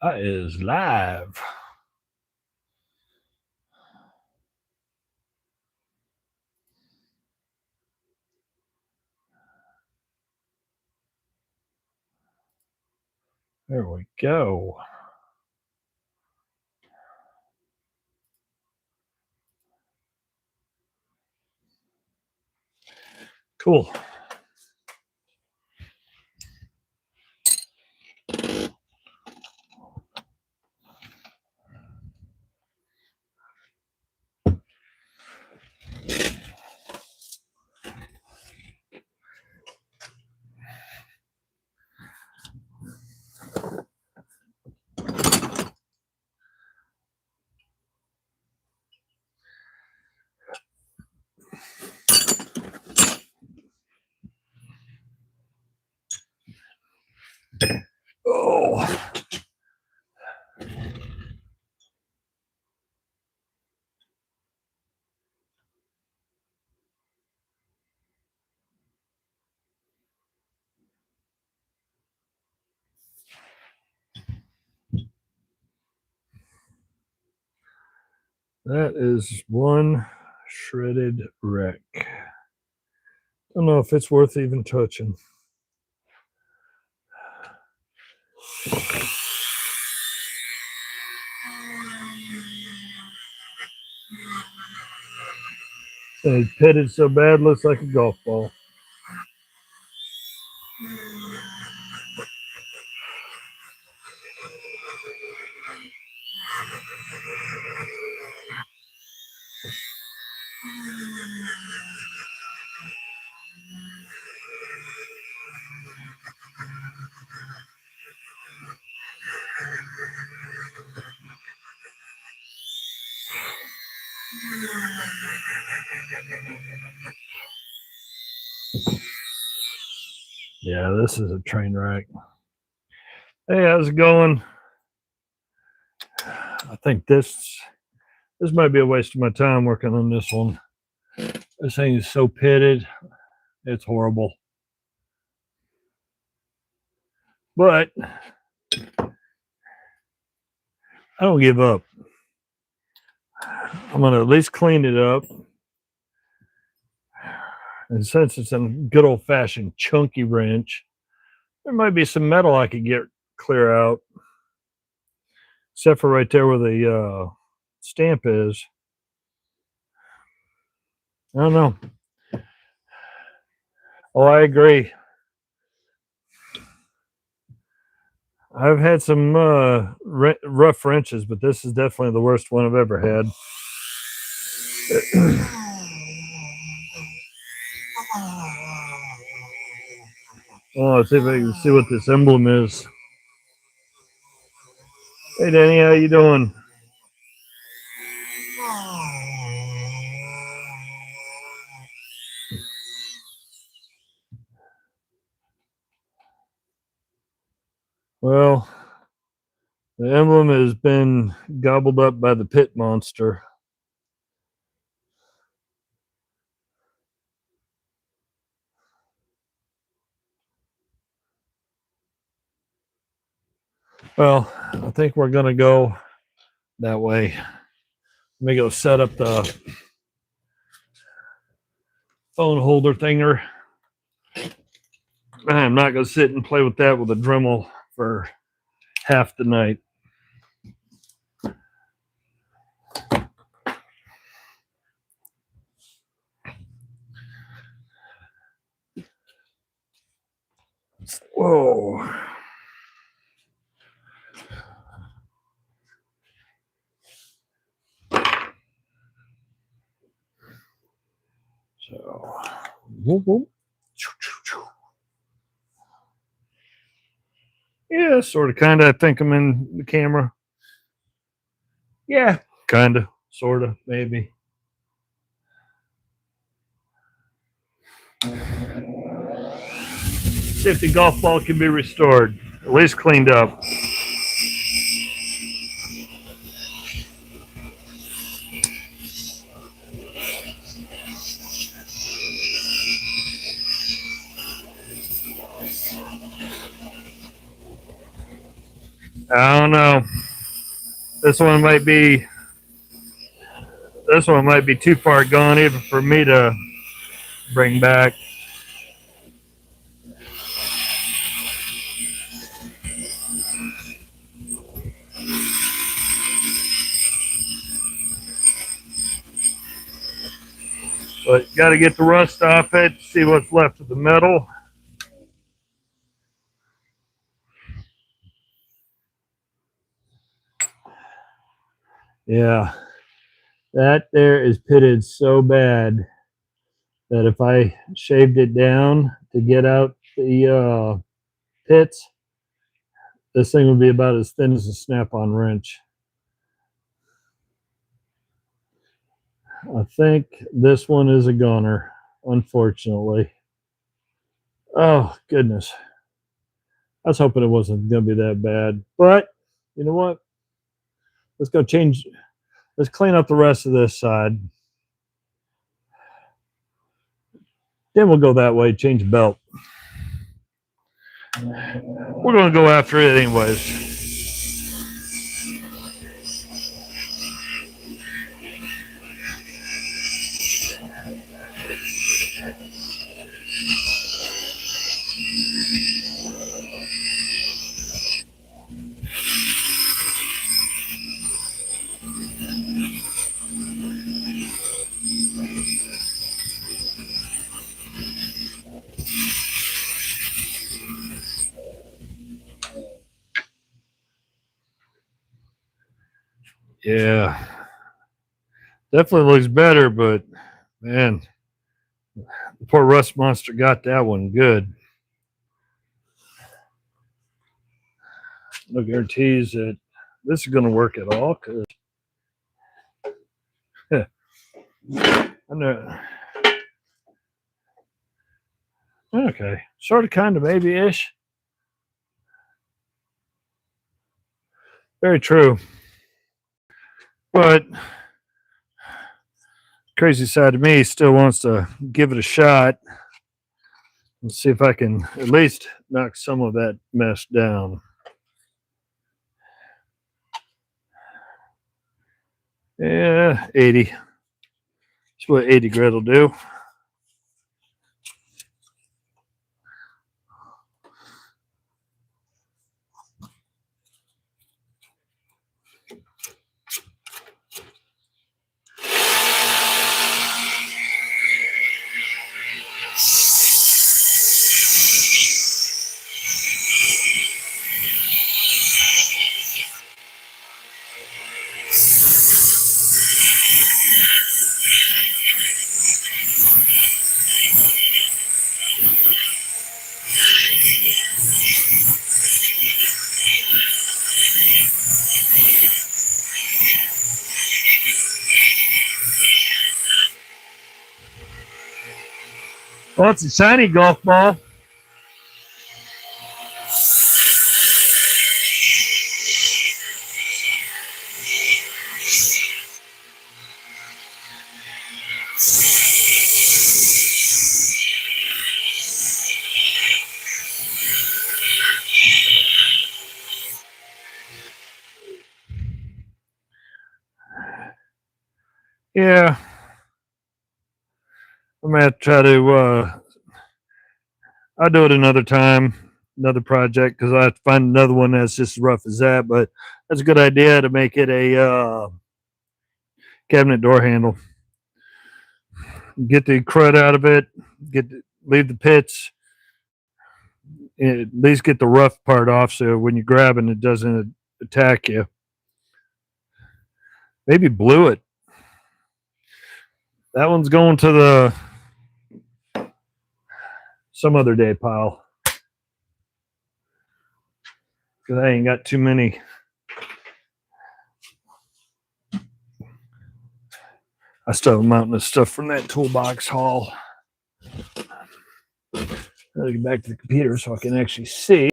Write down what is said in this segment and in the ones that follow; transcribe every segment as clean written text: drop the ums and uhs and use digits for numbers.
That is live. There we go. Cool. Oh. That is one shredded wreck. Don't know if it's worth even touching. It's pitted so bad, looks like a golf ball. Yeah, this is a train wreck. Hey, how's it going? I think this might be a waste of my time working on this one. This thing is so pitted, it's horrible. But I don't give up. I'm gonna at least clean it up. And since it's a good old fashioned chunky wrench, there might be some metal I could get clear out. Except for right there where the stamp is. I don't know. Oh, I agree. I've had some rough wrenches, but this is definitely the worst one I've ever had. Oh, let's see if I can see what this emblem is. Hey, Danny, how you doing? Well, the emblem has been gobbled up by the pit monster. Well, I think we're going to go that way. Let me go set up the phone holder thinger. I'm not going to sit and play with that with a Dremel for half the night. Whoa. So, whoop, whoop. Yeah, sort of, kind of. I think I'm in the camera. Yeah, kind of, sort of, maybe. See if the golf ball can be restored, at least cleaned up. I don't know. This one might be too far gone even for me to bring back. But got to get the rust off it, see what's left of the metal. Yeah, that there is pitted so bad that if I shaved it down to get out the pits, this thing would be about as thin as a snap-on wrench. I think this one is a goner, unfortunately. Oh, goodness. I was hoping it wasn't going to be that bad. But, you know what? Let's go change. Let's clean up the rest of this side. Then we'll go that way, change belt. We're going to go after it anyways. Yeah. Definitely looks better, but man, the poor rust monster got that one good. No guarantees that this is going to work at all, because I know. Okay, sort of, kind of, maybe ish. Very true. But crazy side of me still wants to give it a shot and see if I can at least knock some of that mess down. Yeah, 80. That's what 80 grit will do. Well, it's a shiny golf ball. Yeah. I'm going to try to, I'll do it another time, another project, because I have to find another one that's just as rough as that. But that's a good idea to make it a cabinet door handle. Get the crud out of it, leave the pits, at least get the rough part off so when you're grabbing it doesn't attack you. Maybe blew it. That one's going to the some other day pile, because I ain't got too many. I still have a mountain of stuff from that toolbox haul. I'll get back to the computer so I can actually see.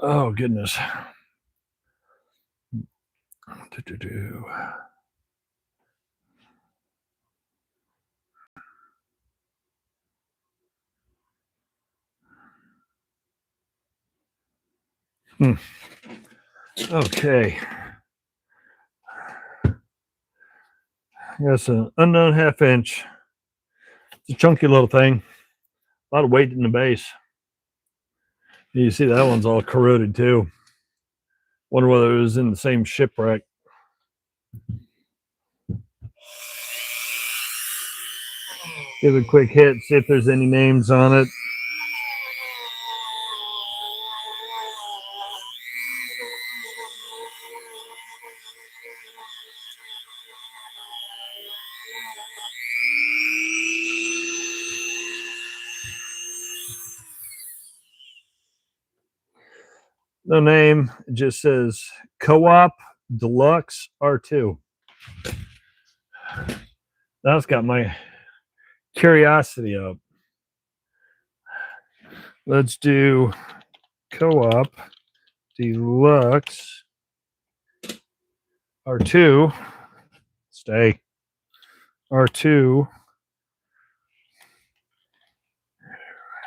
Oh, goodness. Okay. That's an unknown half-inch. It's a chunky little thing. A lot of weight in the base. You see that one's all corroded too. Wonder whether it was in the same shipwreck. Give it a quick hit, see if there's any names on it. No name. It just says Co-op Deluxe R2. That's got my curiosity up. Let's do Co-op Deluxe R2. Stay. R2.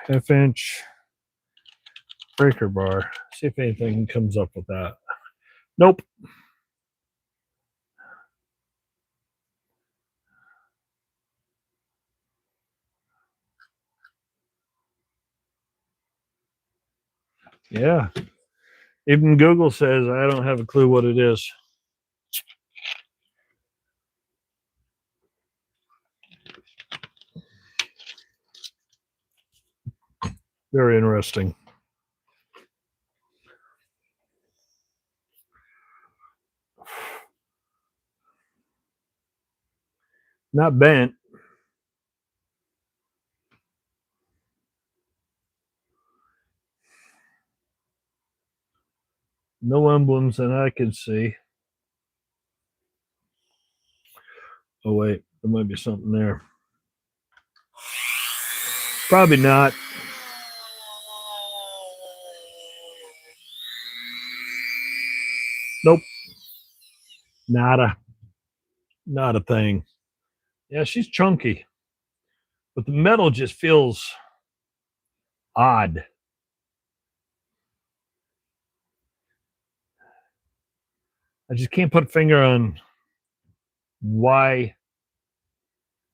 Half-inch breaker bar. See if anything comes up with that. Nope. Yeah. Even Google says I don't have a clue what it is. Very interesting. Not bent. No emblems that I could see. Oh, wait. There might be something there. Probably not. Nope. Nada. Not a thing. Yeah, she's chunky. But the metal just feels odd. I just can't put a finger on why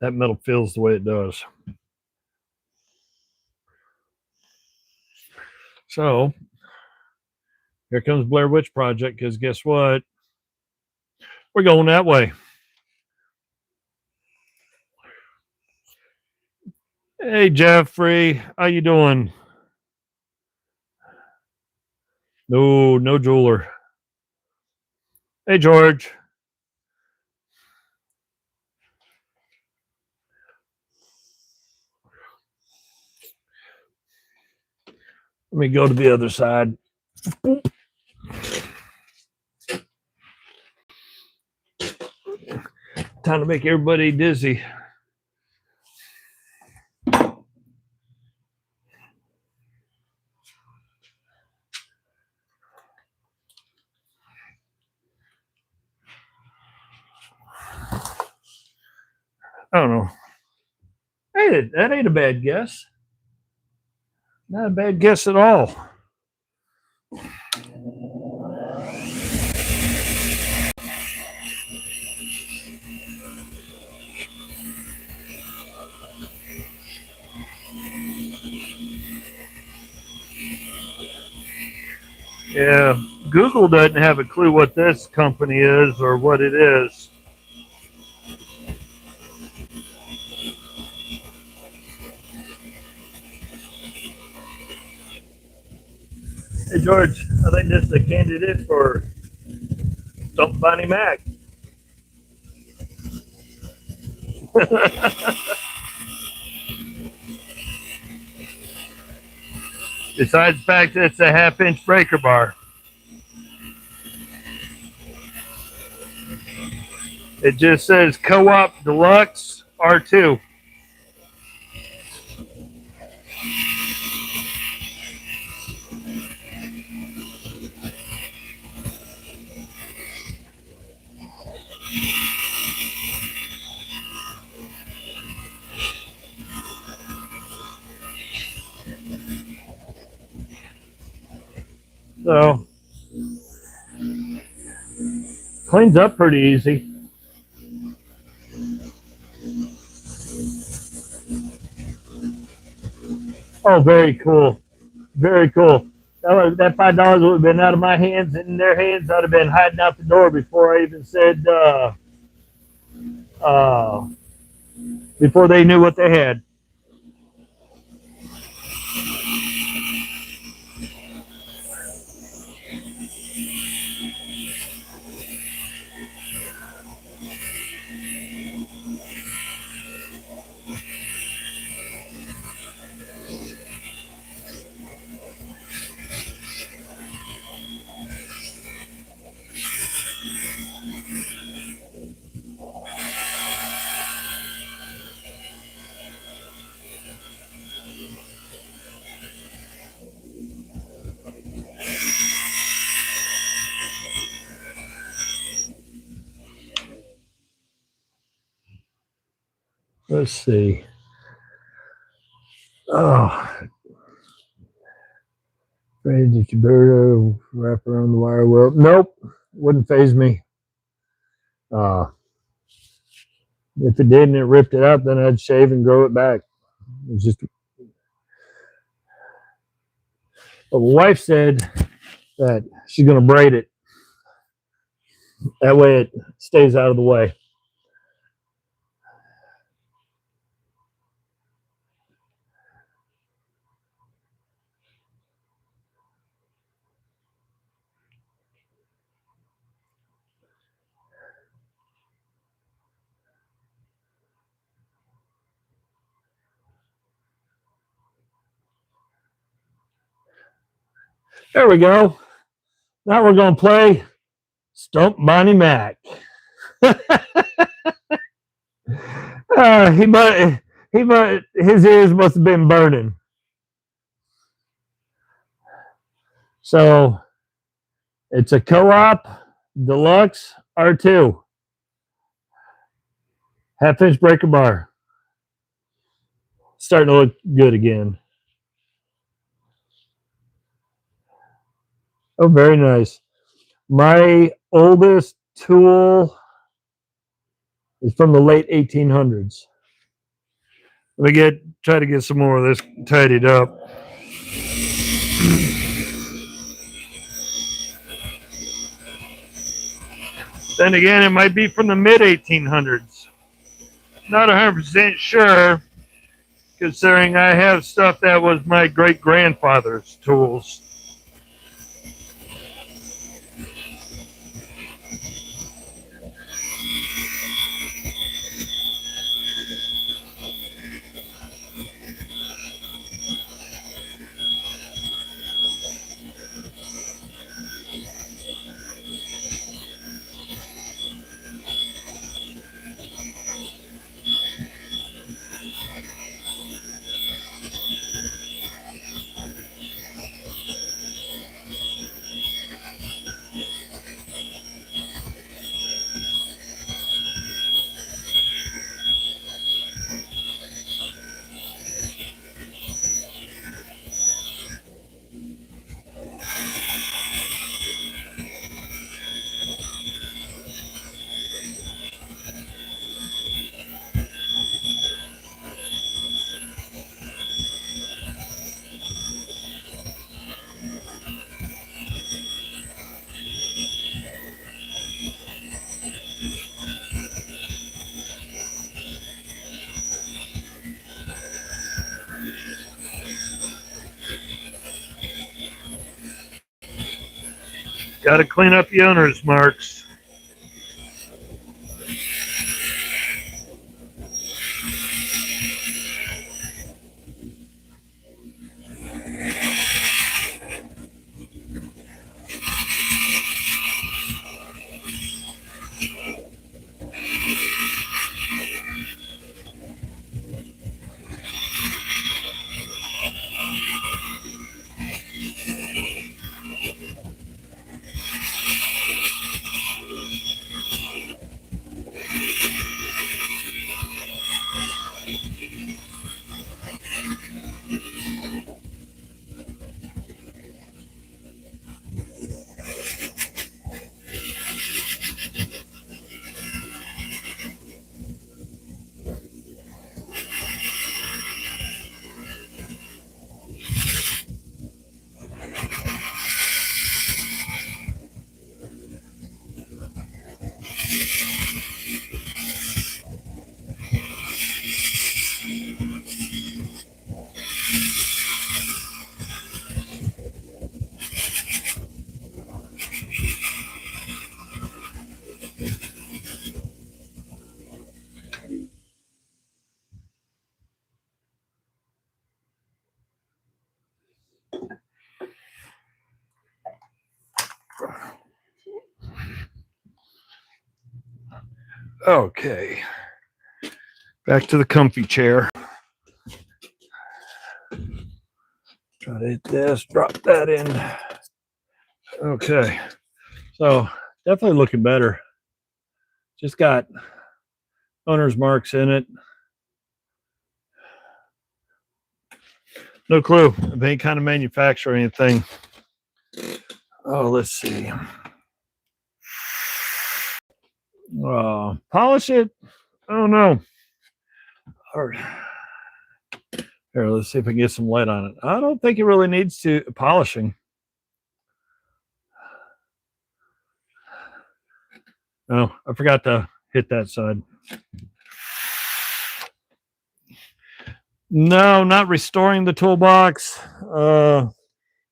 that metal feels the way it does. So here comes Blair Witch Project, because guess what? We're going that way. Hey, Jeffrey, how you doing? No jeweler. Hey, George. Let me go to the other side. Time to make everybody dizzy. I don't know. Hey, that ain't a bad guess. Not a bad guess at all. Yeah, Google doesn't have a clue what this company is or what it is. Hey, George, I think this is a candidate for Dump Bonnie Mac. Besides the fact that it's a half-inch breaker bar. It just says Co-op Deluxe R2. So Cleans up pretty easy. Oh, very cool. Very cool. That $5 would have been out of my hands and in their hands. I'd have been hiding out the door before I even said, before they knew what they had. Let's see. Oh, afraid that you better wrap around the wire well. Nope, wouldn't phase me. If it didn't, it ripped it out, then I'd shave and grow it back. It's just. But my wife said that she's going to braid it. That way it stays out of the way. There we go. Now we're going to play Stump Bonnie Mac. His ears must have been burning. So it's a Co-op Deluxe R2. Half-inch breaker bar. Starting to look good again. Oh, very nice. My oldest tool is from the late 1800s. Let me try to get some more of this tidied up. Then again, it might be from the mid 1800s. Not 100% sure, considering I have stuff that was my great grandfather's tools. Got to clean up the owner's marks. Okay. Back to the comfy chair. Try to hit this, drop that in. Okay. So definitely looking better. Just got owner's marks in it. No clue of any kind of manufacturer or anything. Oh, let's see. Polish it? I don't know. Or, here, let's see if I can get some light on it. I don't think it really needs to polishing. Oh, I forgot to hit that side. No, not restoring the toolbox.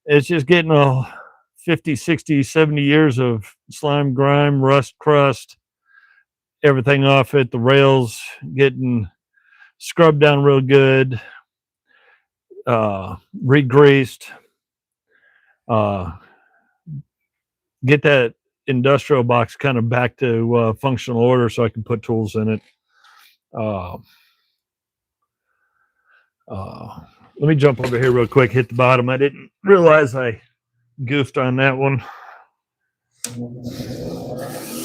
It's just getting a 50, 60, 70 years of slime, grime, rust, crust, everything off it. The rails getting scrubbed down real good, re-greased. Get that industrial box kind of back to functional order so I can put tools in it. Let me jump over here real quick, hit the bottom. I didn't realize I goofed on that one.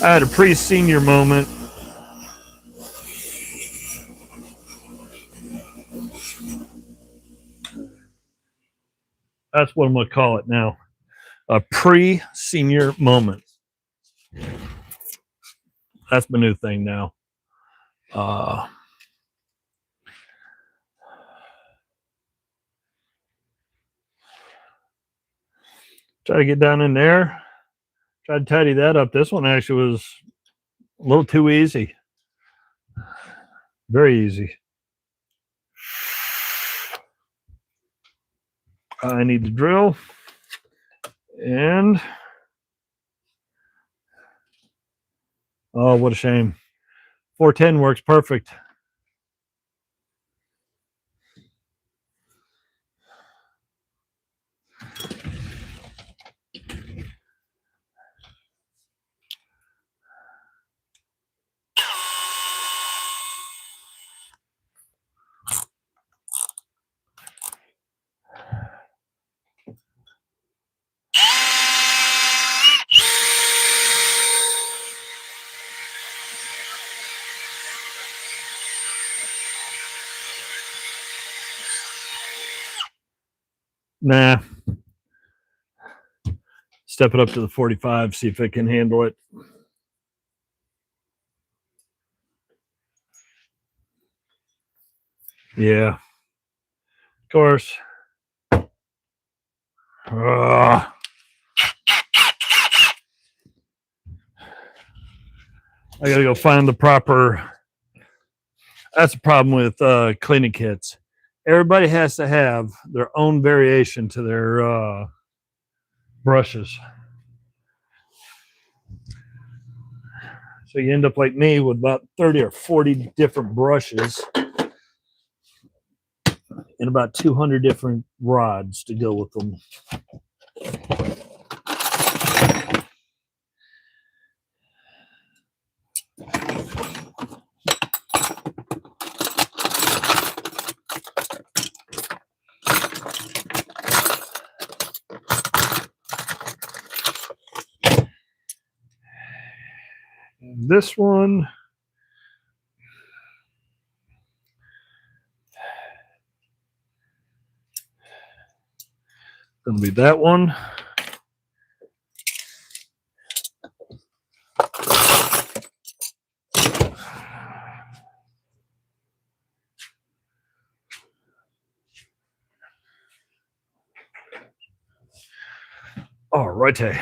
I had a pre-senior moment. That's what I'm going to call it now. A pre-senior moment. That's my new thing now. Try to get down in there. Try to tidy that up. This one actually was a little too easy. Very easy. I need the drill. And oh, what a shame. 410 works perfect. Nah. Step it up to the 45, see if it can handle it. Yeah. Of course. I gotta go find the proper. That's the problem with cleaning kits. Everybody has to have their own variation to their brushes. So you end up like me with about 30 or 40 different brushes and about 200 different rods to go with them. This one, gonna be that one. All righty.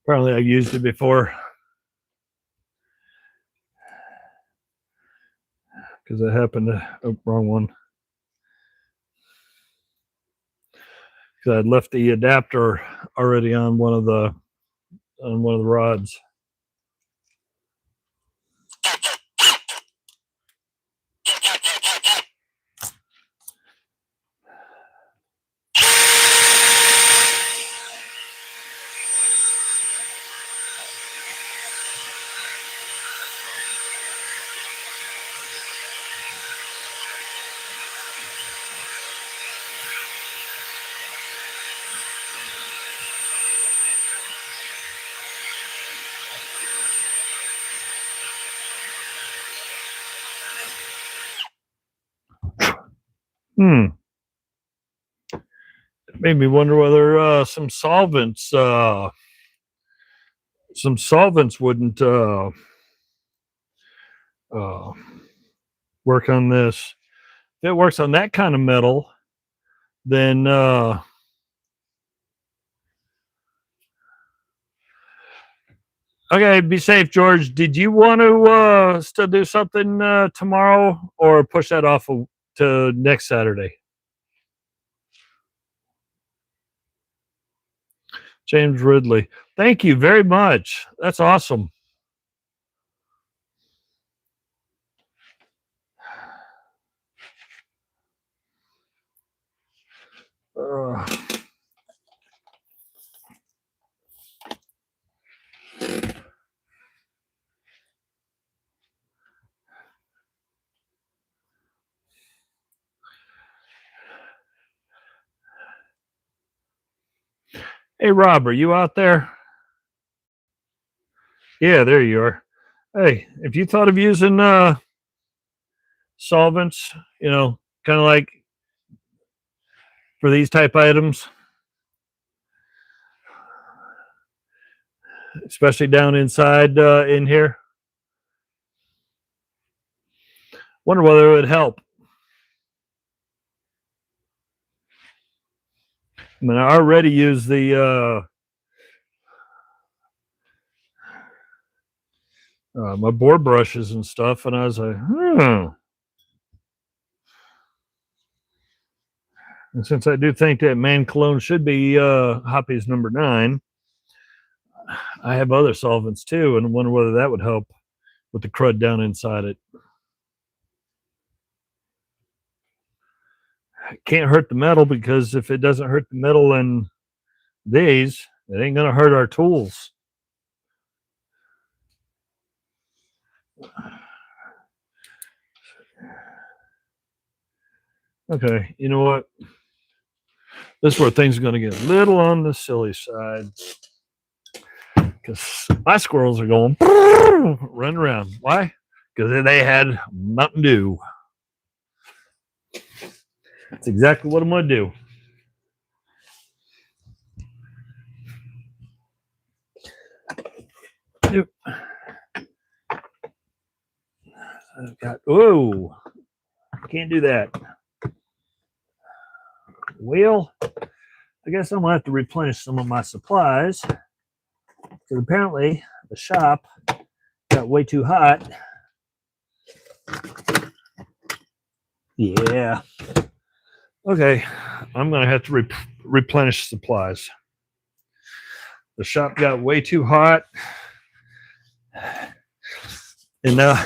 Apparently I used it before because I happened to, oh, wrong one. Because I left the adapter already on one of the rods. It made me wonder whether some solvents wouldn't work on this. If it works on that kind of metal, then okay, be safe, George. Did you want to still do something tomorrow, or push that off to next Saturday? James Ridley, thank you very much. That's awesome. Hey, Rob, are you out there? Yeah, there you are. Hey, if you thought of using solvents, kind of like for these type items, especially down inside in here, wonder whether it would help. I mean, I already use the my board brushes and stuff, and I was like, And since I do think that man cologne should be Hoppy's number 9, I have other solvents too, and I wonder whether that would help with the crud down inside it. It can't hurt the metal, because if it doesn't hurt the metal in these, it ain't gonna hurt our tools. Okay, you know what? This is where things are going to get a little on the silly side, because my squirrels are going running around. Why? Because they had Mountain Dew. That's exactly what I'm going to do. Whoa, can't do that. Well, I guess I'm going to have to replenish some of my supplies, because apparently the shop got way too hot. Yeah. Okay, I'm going to have to replenish supplies. The shop got way too hot. And now,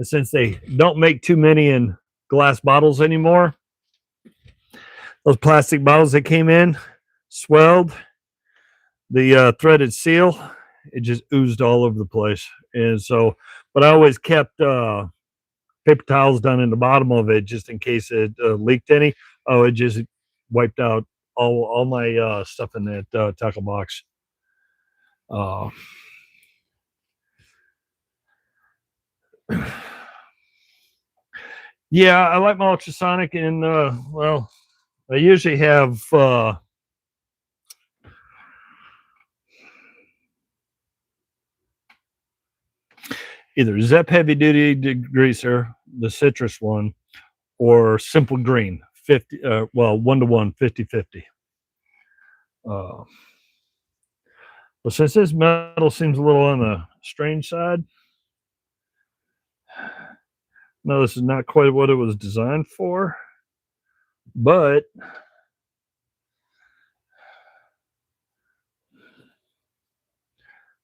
since they don't make too many in glass bottles anymore, those plastic bottles that came in swelled. The threaded seal, it just oozed all over the place. And so, but I always kept paper towels down in the bottom of it, just in case it leaked any. Oh, it just wiped out all my stuff in that tackle box. Yeah, I like my ultrasonic, and well, I usually have either Zep heavy duty degreaser, the citrus one, or simple green 50 well, 1-to-1 50-50. But since this metal seems a little on the strange side, no, this is not quite what it was designed for, but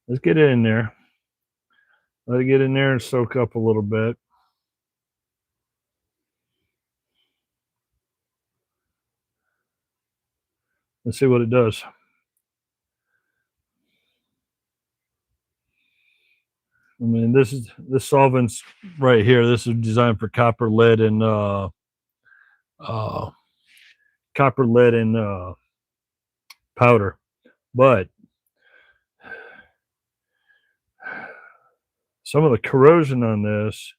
let's get it in there. Let it get in there and soak up a little bit. Let's see what it does. I mean, this solvent's right here. This is designed for copper, lead, and powder. But some of the corrosion on this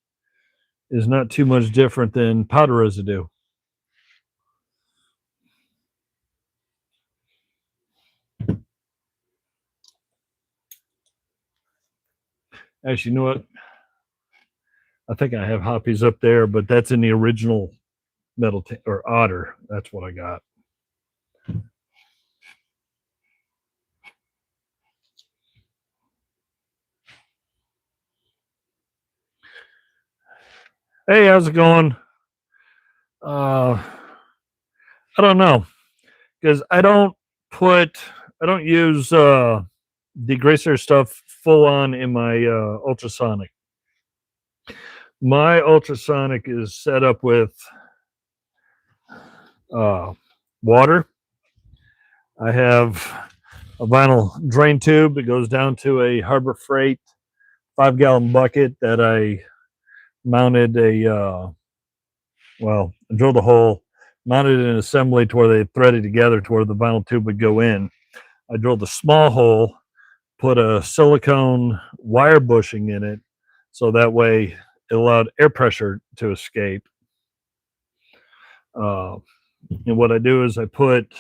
is not too much different than powder residue. Actually, you know what? I think I have Hoppies up there, but that's in the original metal or Otter. That's what I got. Hey, how's it going? I don't know, because I don't use degreaser stuff full on in my ultrasonic. My ultrasonic is set up with water. I have a vinyl drain tube that goes down to a Harbor Freight 5-gallon bucket that I mounted I drilled a hole, mounted an assembly to where they threaded together to where the vinyl tube would go in. I drilled a small hole, put a silicone wire bushing in it, so that way it allowed air pressure to escape. And what I do is I put,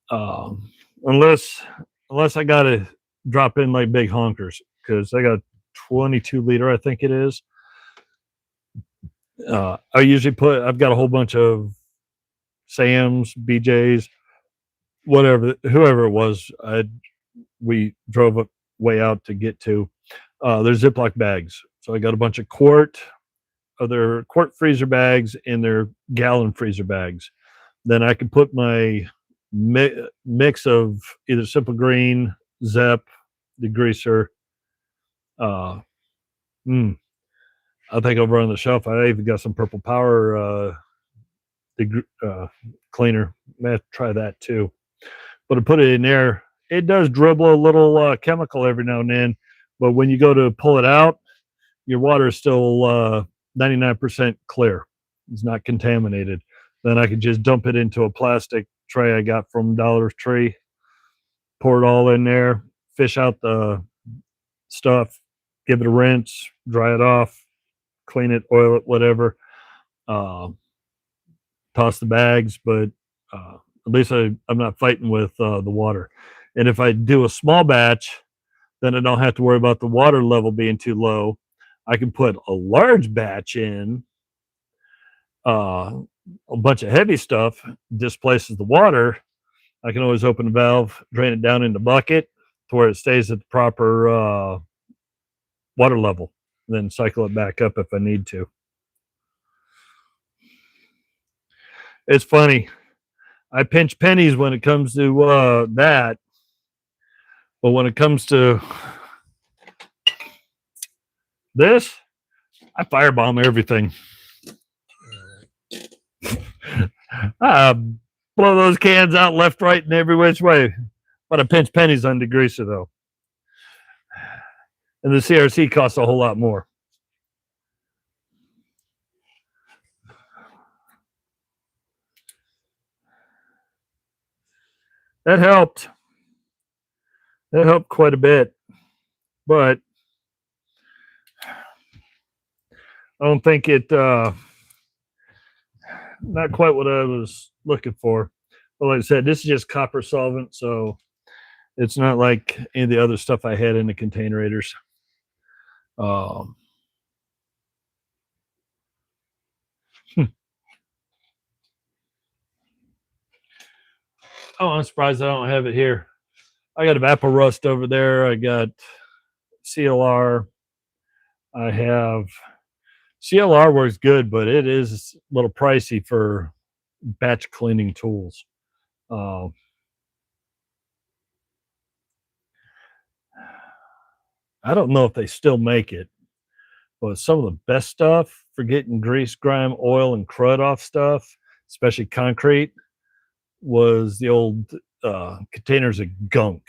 unless I got to drop in like big honkers, because I got 22-liter, I think it is. I usually I've got a whole bunch of Sam's, BJ's, whatever, whoever it was. We drove a way out to get to. There's Ziploc bags, so I got a bunch of quart freezer bags and their gallon freezer bags. Then I can put my mix of either Simple Green, Zep, degreaser. I think over on the shelf I even got some Purple Power cleaner. May have to try that too. But I put it in there. It does dribble a little chemical every now and then, but when you go to pull it out, your water is still 99% clear. It's not contaminated. Then I can just dump it into a plastic tray I got from Dollar Tree, pour it all in there, fish out the stuff, give it a rinse, dry it off, clean it, oil it, whatever. Toss the bags, but at least I'm not fighting with the water. And if I do a small batch, then I don't have to worry about the water level being too low. I can put a large batch in, a bunch of heavy stuff displaces the water. I can always open the valve, drain it down in the bucket to where it stays at the proper water level, then cycle it back up if I need to. It's funny. I pinch pennies when it comes to that, but when it comes to this, I firebomb everything. Blow those cans out left, right, and every which way. But I pinch pennies on degreaser though, and the CRC costs a whole lot more. That helped. That helped quite a bit, but I don't think it. Not quite what I was looking for. But like I said, this is just copper solvent, so it's not like any of the other stuff I had in the containerators. Oh, I'm surprised I don't have it here. I got a Vapor Rust over there. I got CLR. I have CLR works good, but it is a little pricey for batch cleaning tools. I don't know if they still make it, but some of the best stuff for getting grease, grime, oil, and crud off stuff, especially concrete, was the old containers of gunk.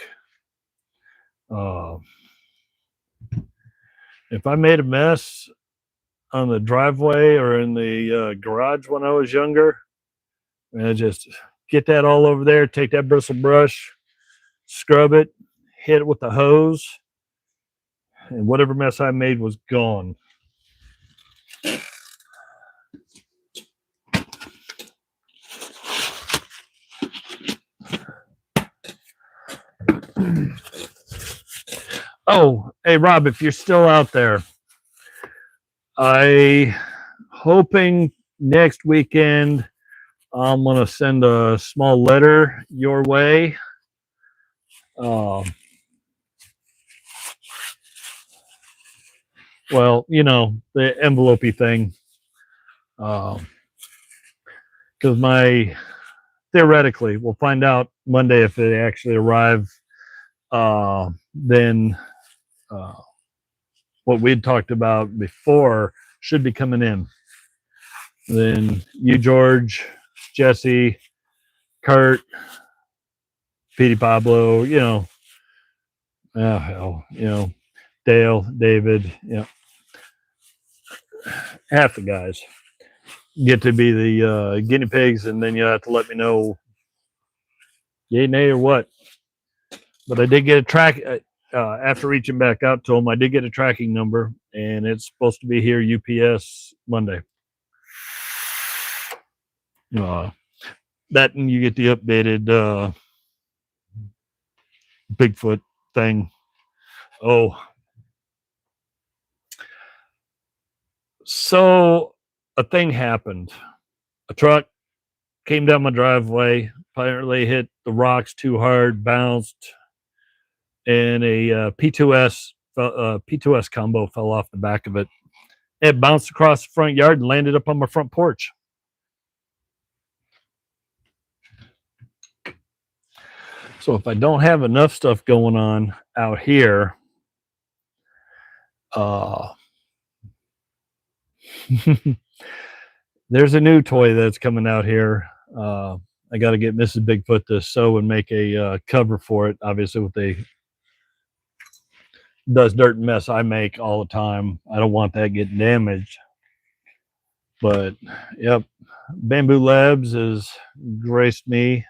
If I made a mess on the driveway or in the garage when I was younger, and I just get that all over there, take that bristle brush, scrub it, hit it with the hose, and whatever mess I made was gone. Oh, hey Rob, if you're still out there, I hoping next weekend I'm gonna send a small letter your way. Um, well, you know, the envelopey thing. Because my theoretically, we'll find out Monday if they actually arrive. Then uh, what we'd talked about before should be coming in. Then you, George, Jesse, Kurt, Petey Pablo, hell, Dale, David, half the guys get to be the guinea pigs, and then you have to let me know yay, nay, or what. But I did get a track after reaching back out to them. I did get a tracking number, and it's supposed to be here UPS Monday. That and you get the updated Bigfoot thing. Oh, so a thing happened. A truck came down my driveway, apparently hit the rocks too hard, bounced, and a P2S combo fell off the back of it. It bounced across the front yard and landed up on my front porch. So if I don't have enough stuff going on out here, there's a new toy that's coming out here. I got to get Mrs. Bigfoot to sew and make a cover for it. Obviously, with the dust, dirt, and mess I make all the time, I don't want that getting damaged. But yep, Bamboo Labs has graced me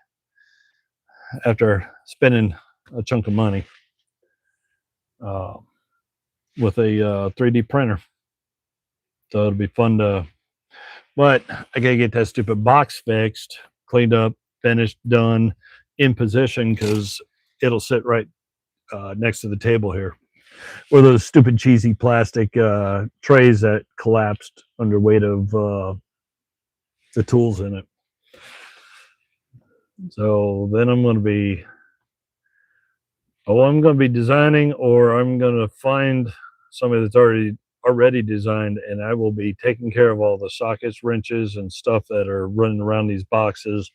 after spending a chunk of money with a 3D printer. So it'll be fun to, but I gotta get that stupid box fixed, cleaned up, finished, done, in position, because it'll sit right next to the table here. Or those stupid cheesy plastic trays that collapsed under weight of the tools in it. So then I'm going to be designing, or I'm going to find somebody that's already designed, and I will be taking care of all the sockets, wrenches, and stuff that are running around these boxes,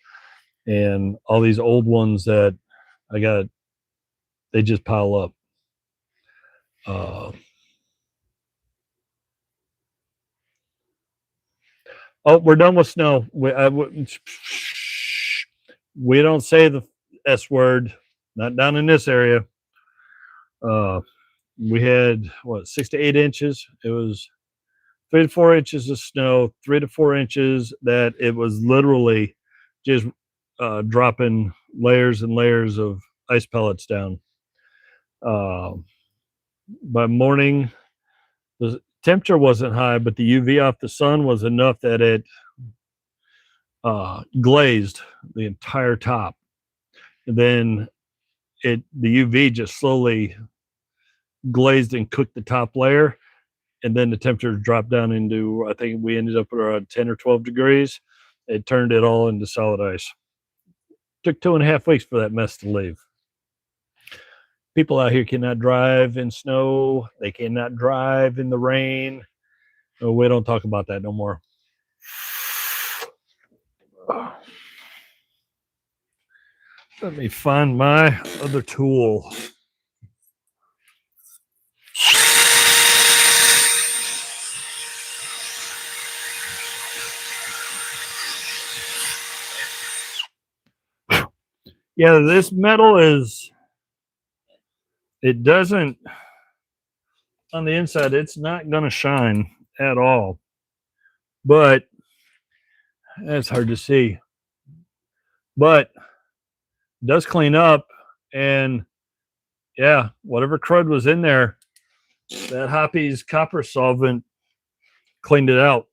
and all these old ones that I got. They just pile up. Oh, we're done with snow. We don't say the S word, not down in this area. We had 6 to 8 inches. It was 3 to 4 inches of snow, 3 to 4 inches that it was literally just dropping layers and layers of ice pellets down. By morning, the temperature wasn't high, but the UV off the sun was enough that it glazed the entire top. And then the UV just slowly glazed and cooked the top layer, and then the temperature dropped down into, I think we ended up around 10 or 12 degrees. It turned it all into solid ice. Took 2.5 weeks for that mess to leave. People out here cannot drive in snow. They cannot drive in the rain. No, we don't talk about that no more. Let me find my other tool. Yeah, this metal it doesn't, on the inside, it's not going to shine at all. But it's hard to see. But it does clean up, and yeah, whatever crud was in there, that Hoppy's copper solvent cleaned it out.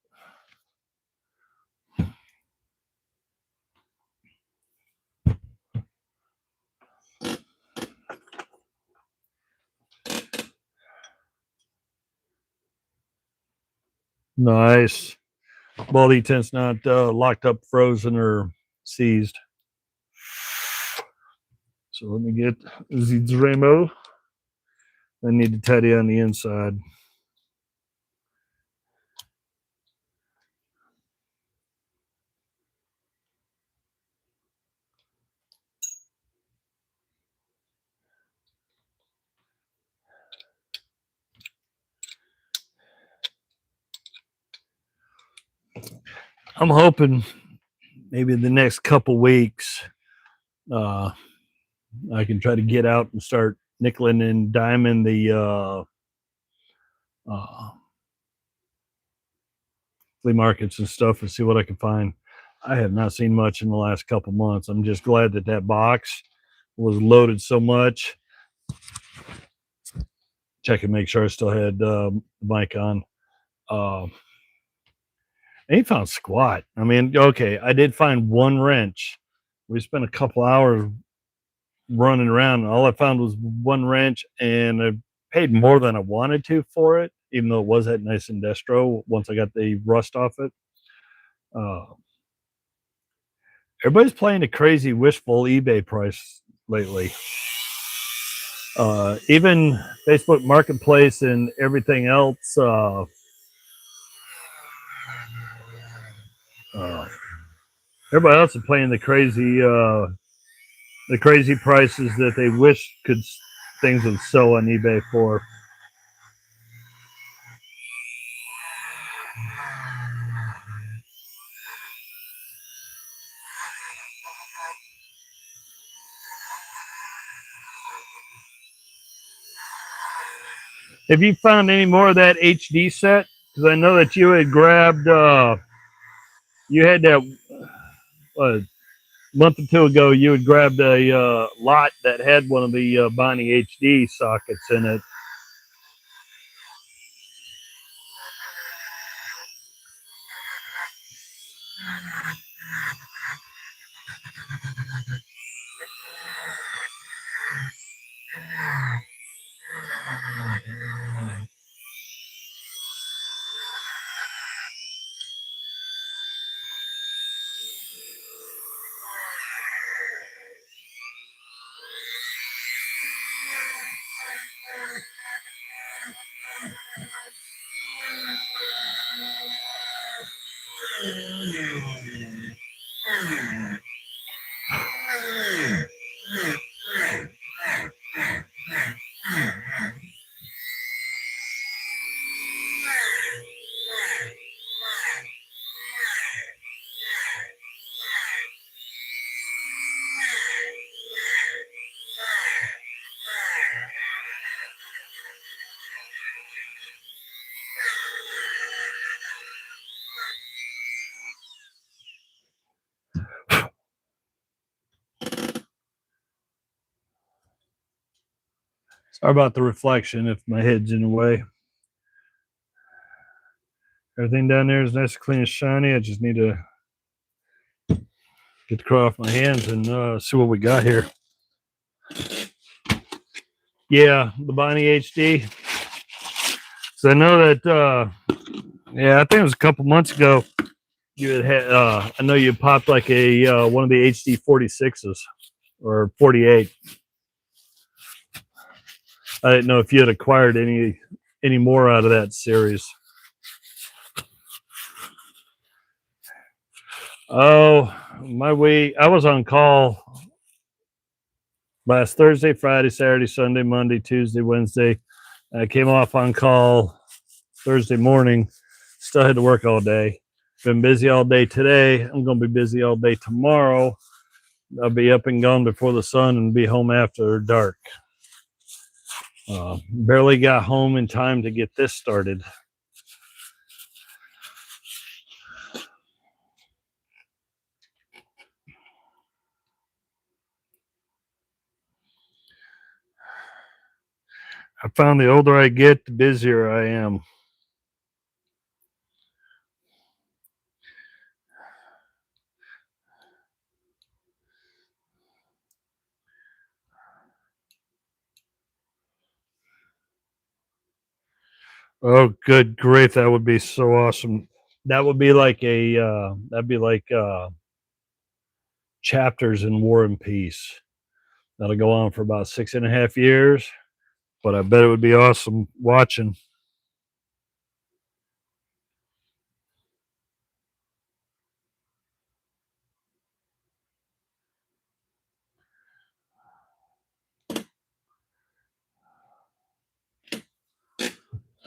Nice. Baldy tent's not locked up, frozen, or seized. So let me get the Dremo. I need to tidy on the inside. I'm hoping maybe in the next couple weeks, I can try to get out and start nickeling and diming the flea markets and stuff and see what I can find. I have not seen much in the last couple months. I'm just glad that that box was loaded so much. Check and make sure I still had the mic on. And he found squat. I mean, okay, I did find one wrench. We spent a couple hours running around, and all I found was one wrench, and I paid more than I wanted to for it, even though it was that nice Indestro once I got the rust off it. Everybody's playing a crazy wishful eBay price lately. Even Facebook Marketplace and everything else. Everybody else is playing the crazy prices that they wish things would sell on eBay for. Have you found any more of that HD set? Because I know that you had grabbed, you had that a month or two ago. You had grabbed a lot that had one of the Bonnie HD sockets in it. Sorry about the reflection if my head's in the way. Everything down there is nice, clean, and shiny. I just need to get the crow off my hands and see what we got here. Yeah, the Bonnie HD. So I know that, yeah, I think it was a couple months ago. You had, I know you popped like a one of the HD 46s or 48. I didn't know if you had acquired any more out of that series. Oh, my week. I was on call last Thursday, Friday, Saturday, Sunday, Monday, Tuesday, Wednesday. I came off on call Thursday morning. Still had to work all day. Been busy all day today. I'm going to be busy all day tomorrow. I'll be up and gone before the sun and be home after dark. Barely got home in time to get this started. I found the older I get, the busier I am. Oh, good grief! That would be so awesome. That would be like a that'd be like chapters in War and Peace. That'll go on for about 6.5 years. But I bet it would be awesome watching.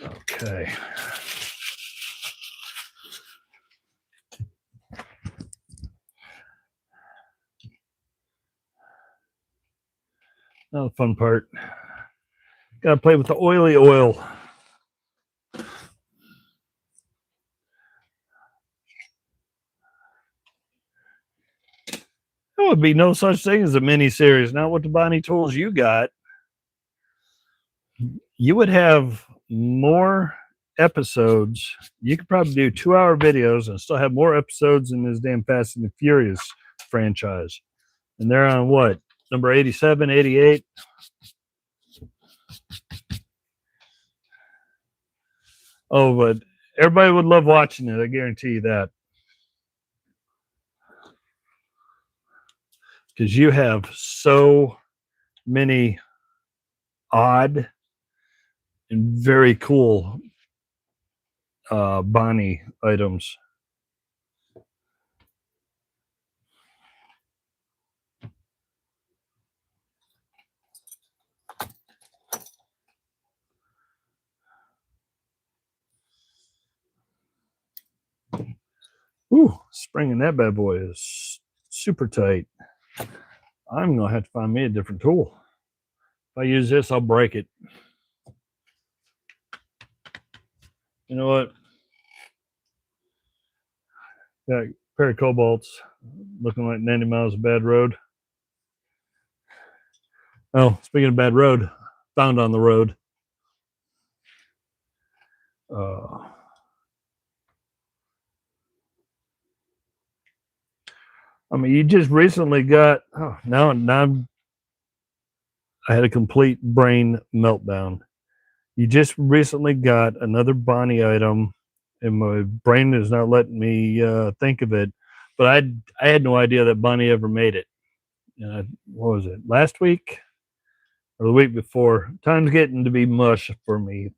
Okay. Now the fun part. Gotta play with the oily oil. There would be no such thing as a mini series. Not with the Bonnie tools you got. You would have more episodes. You could probably do 2-hour videos and still have more episodes in this damn Fast and the Furious franchise. And they're on what? Number 87, 88? Oh, but everybody would love watching it. I guarantee you that. Because you have so many odd and very cool Bonnie items. Ooh, spring in that bad boy is super tight. I'm gonna have to find me a different tool. If I use this, I'll break it. You know what? Got a pair of cobalts looking like 90 miles of bad road. Oh, speaking of bad road, found on the road. I mean, you just recently got. Oh, now I had a complete brain meltdown. You just recently got another Bonnie item, and my brain is not letting me think of it. But I had no idea that Bonnie ever made it. What was it? Last week or the week before? Time's getting to be mush for me.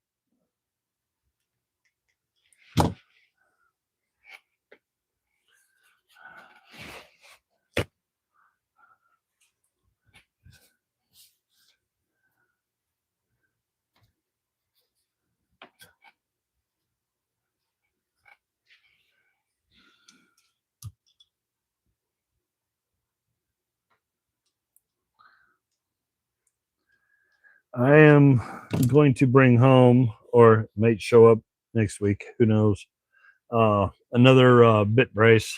I am going to bring home, or might show up next week. Who knows? Another bit brace.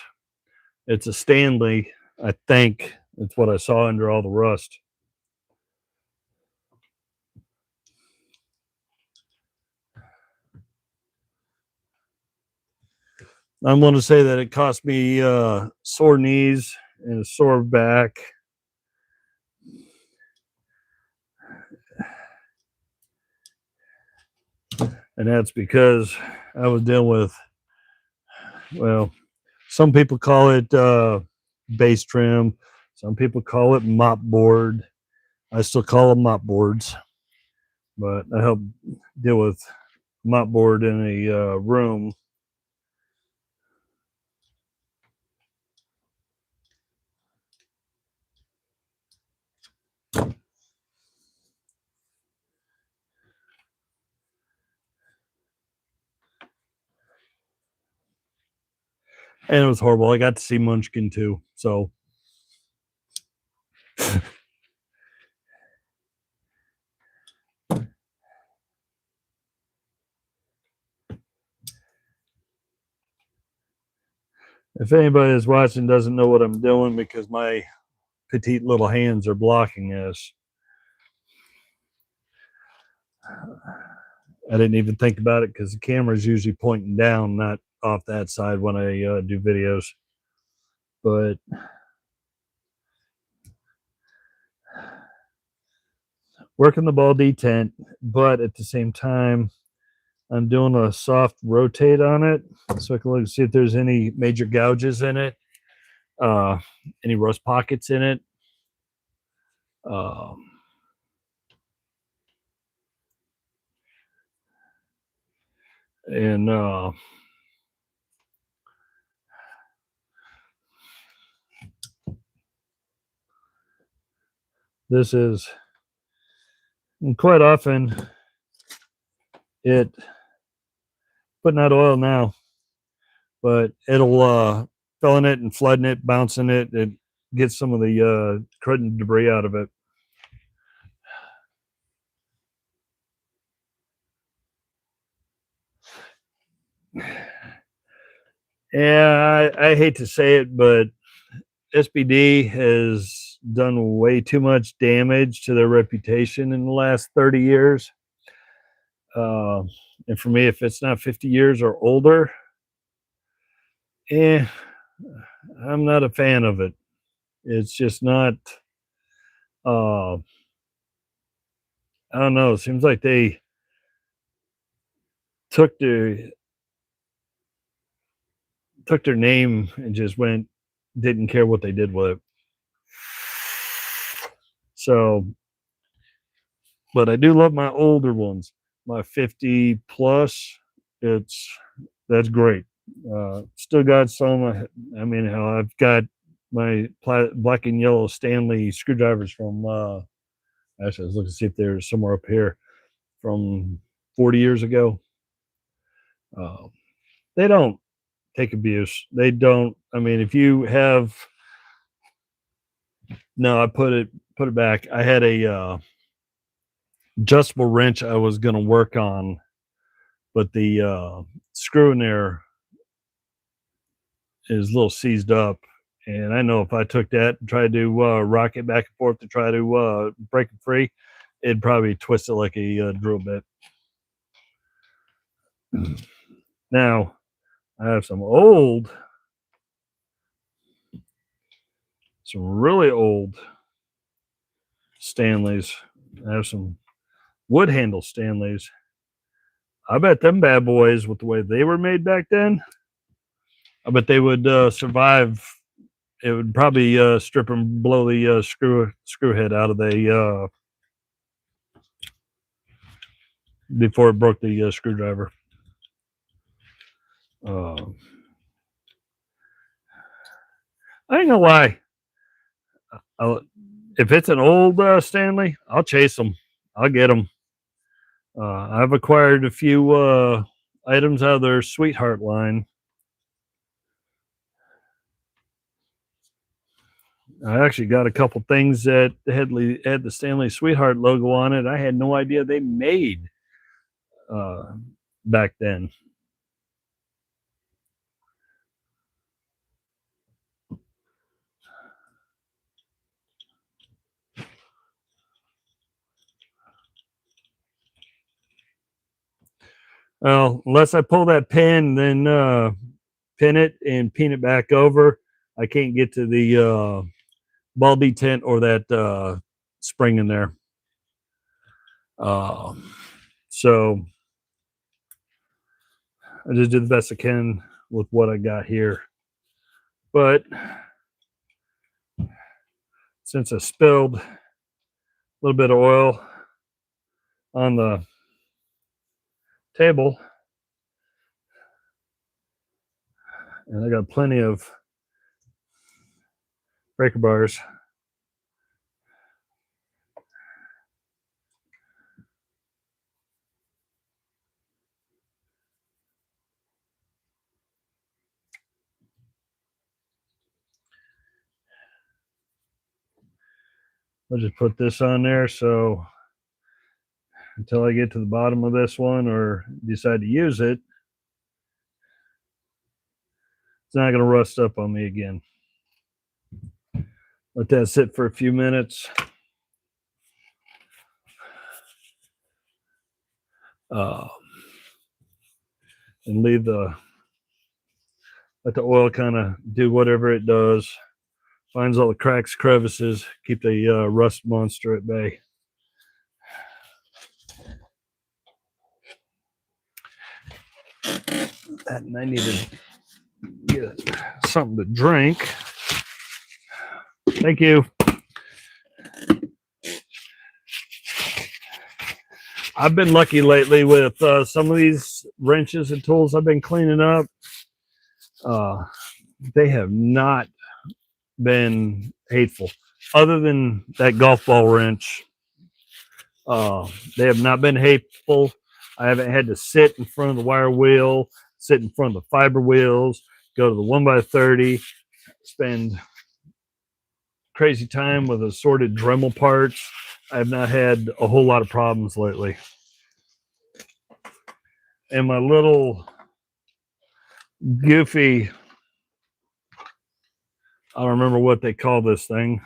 It's a Stanley, I think. It's what I saw under all the rust. I'm going to say that it cost me sore knees and a sore back. And that's because I was dealing with, well, some people call it base trim. Some people call it mop board. I still call them mop boards. But I help deal with mop board in a room. And it was horrible. I got to see Munchkin too. So if anybody is watching doesn't know what I'm doing because my petite little hands are blocking this, I didn't even think about it because the camera is usually pointing down, not off that side when I do videos. But working the ball detent, but at the same time, I'm doing a soft rotate on it so I can look and see if there's any major gouges in it, any rust pockets in it. And this is, and quite often it putting out oil now, but it'll filling it and flooding it, bouncing it, it gets some of the crud and debris out of it. Yeah, I hate to say it, but SBD has done way too much damage to their reputation in the last 30 years. And for me, if it's not 50 years or older, I'm not a fan of it. It's just not, I don't know. It seems like they took their name and just didn't care what they did with it. So, but I do love my older ones, my 50 plus. That's great. Still got some. I mean, how I've got my black and yellow Stanley screwdrivers from. Actually, I was looking to see if there's somewhere up here from 40 years ago. They don't take abuse. They don't. I mean, if you have, no, I put it back. I had a adjustable wrench I was going to work on, but the screw in there is a little seized up, and I know if I took that and tried to rock it back and forth to try to break it free, it'd probably twist it like a drill bit. Now, I have some really old Stanleys. I have some wood handle Stanleys. I bet them bad boys, with the way they were made back then, I bet they would survive. It would probably strip and blow the screw head out of the before it broke the screwdriver. I ain't gonna lie. If it's an old Stanley, I'll chase them. I'll get them. I've acquired a few items out of their Sweetheart line. I actually got a couple things that had the Stanley Sweetheart logo on it. I had no idea they made back then. Well, unless I pull that pin, then pin it and pin it back over, I can't get to the ball detent or that spring in there. So I just did the best I can with what I got here. But since I spilled a little bit of oil on the table, and I got plenty of breaker bars, I'll just put this on there. So until I get to the bottom of this one or decide to use it, it's not going to rust up on me again. Let that sit for a few minutes. And let the oil kind of do whatever it does. Finds all the cracks, crevices, keep the rust monster at bay. That, and I need to get something to drink. Thank you. I've been lucky lately with some of these wrenches and tools I've been cleaning up. They have not been hateful, other than that golf ball wrench. They have not been hateful. I haven't had to sit in front of the wire wheel, sit in front of the fiber wheels, go to the 1x30, spend crazy time with assorted Dremel parts. I have not had a whole lot of problems lately. And my little goofy, I don't remember what they call this thing,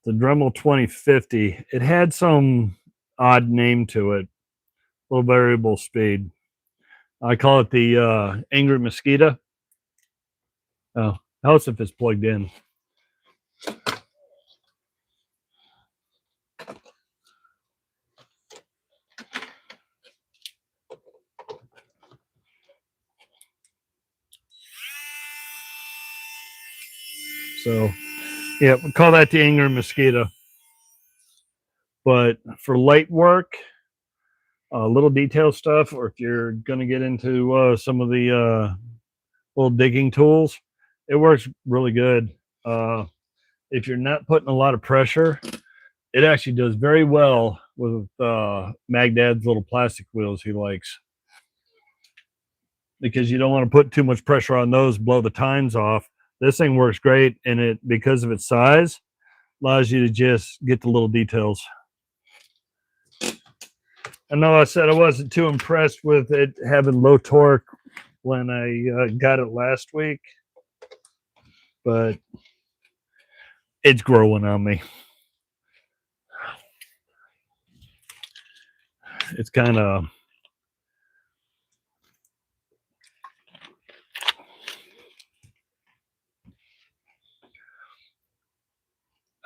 the Dremel 2050. It had some odd name to it, little variable speed. I call it the Angry Mosquito. Oh, helps if it's plugged in. So, yeah, we call that the Angry Mosquito. But for light work, little detail stuff, or if you're going to get into some of the little digging tools, it works really good. If you're not putting a lot of pressure, it actually does very well with Magdad's little plastic wheels he likes, because you don't want to put too much pressure on those, blow the tines off. This thing works great, and it, because of its size, allows you to just get the little details. I know I said I wasn't too impressed with it having low torque when I got it last week, but it's growing on me. It's kind of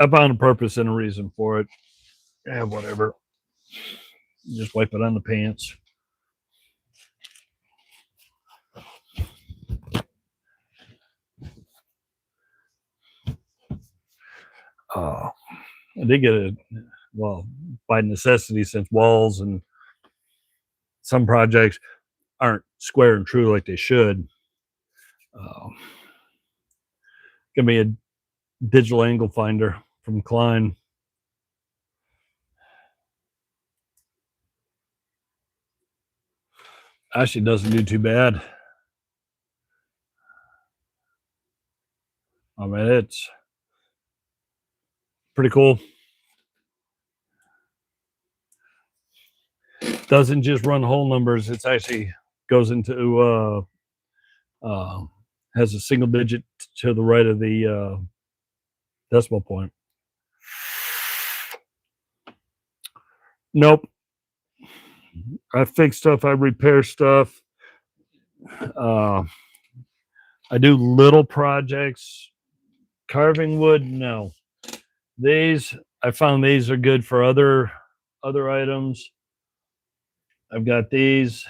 I found a purpose and a reason for it. Yeah, whatever. Just wipe it on the pants. I did get a, well, by necessity, since walls and some projects aren't square and true like they should. Give me a digital angle finder from Klein. Actually doesn't do too bad. I mean, it's pretty cool. Doesn't just run whole numbers. It's actually goes into has a single digit to the right of the decimal point. Nope. I fix stuff. I repair stuff. I do little projects. Carving wood, no. These, I found these are good for other items. I've got these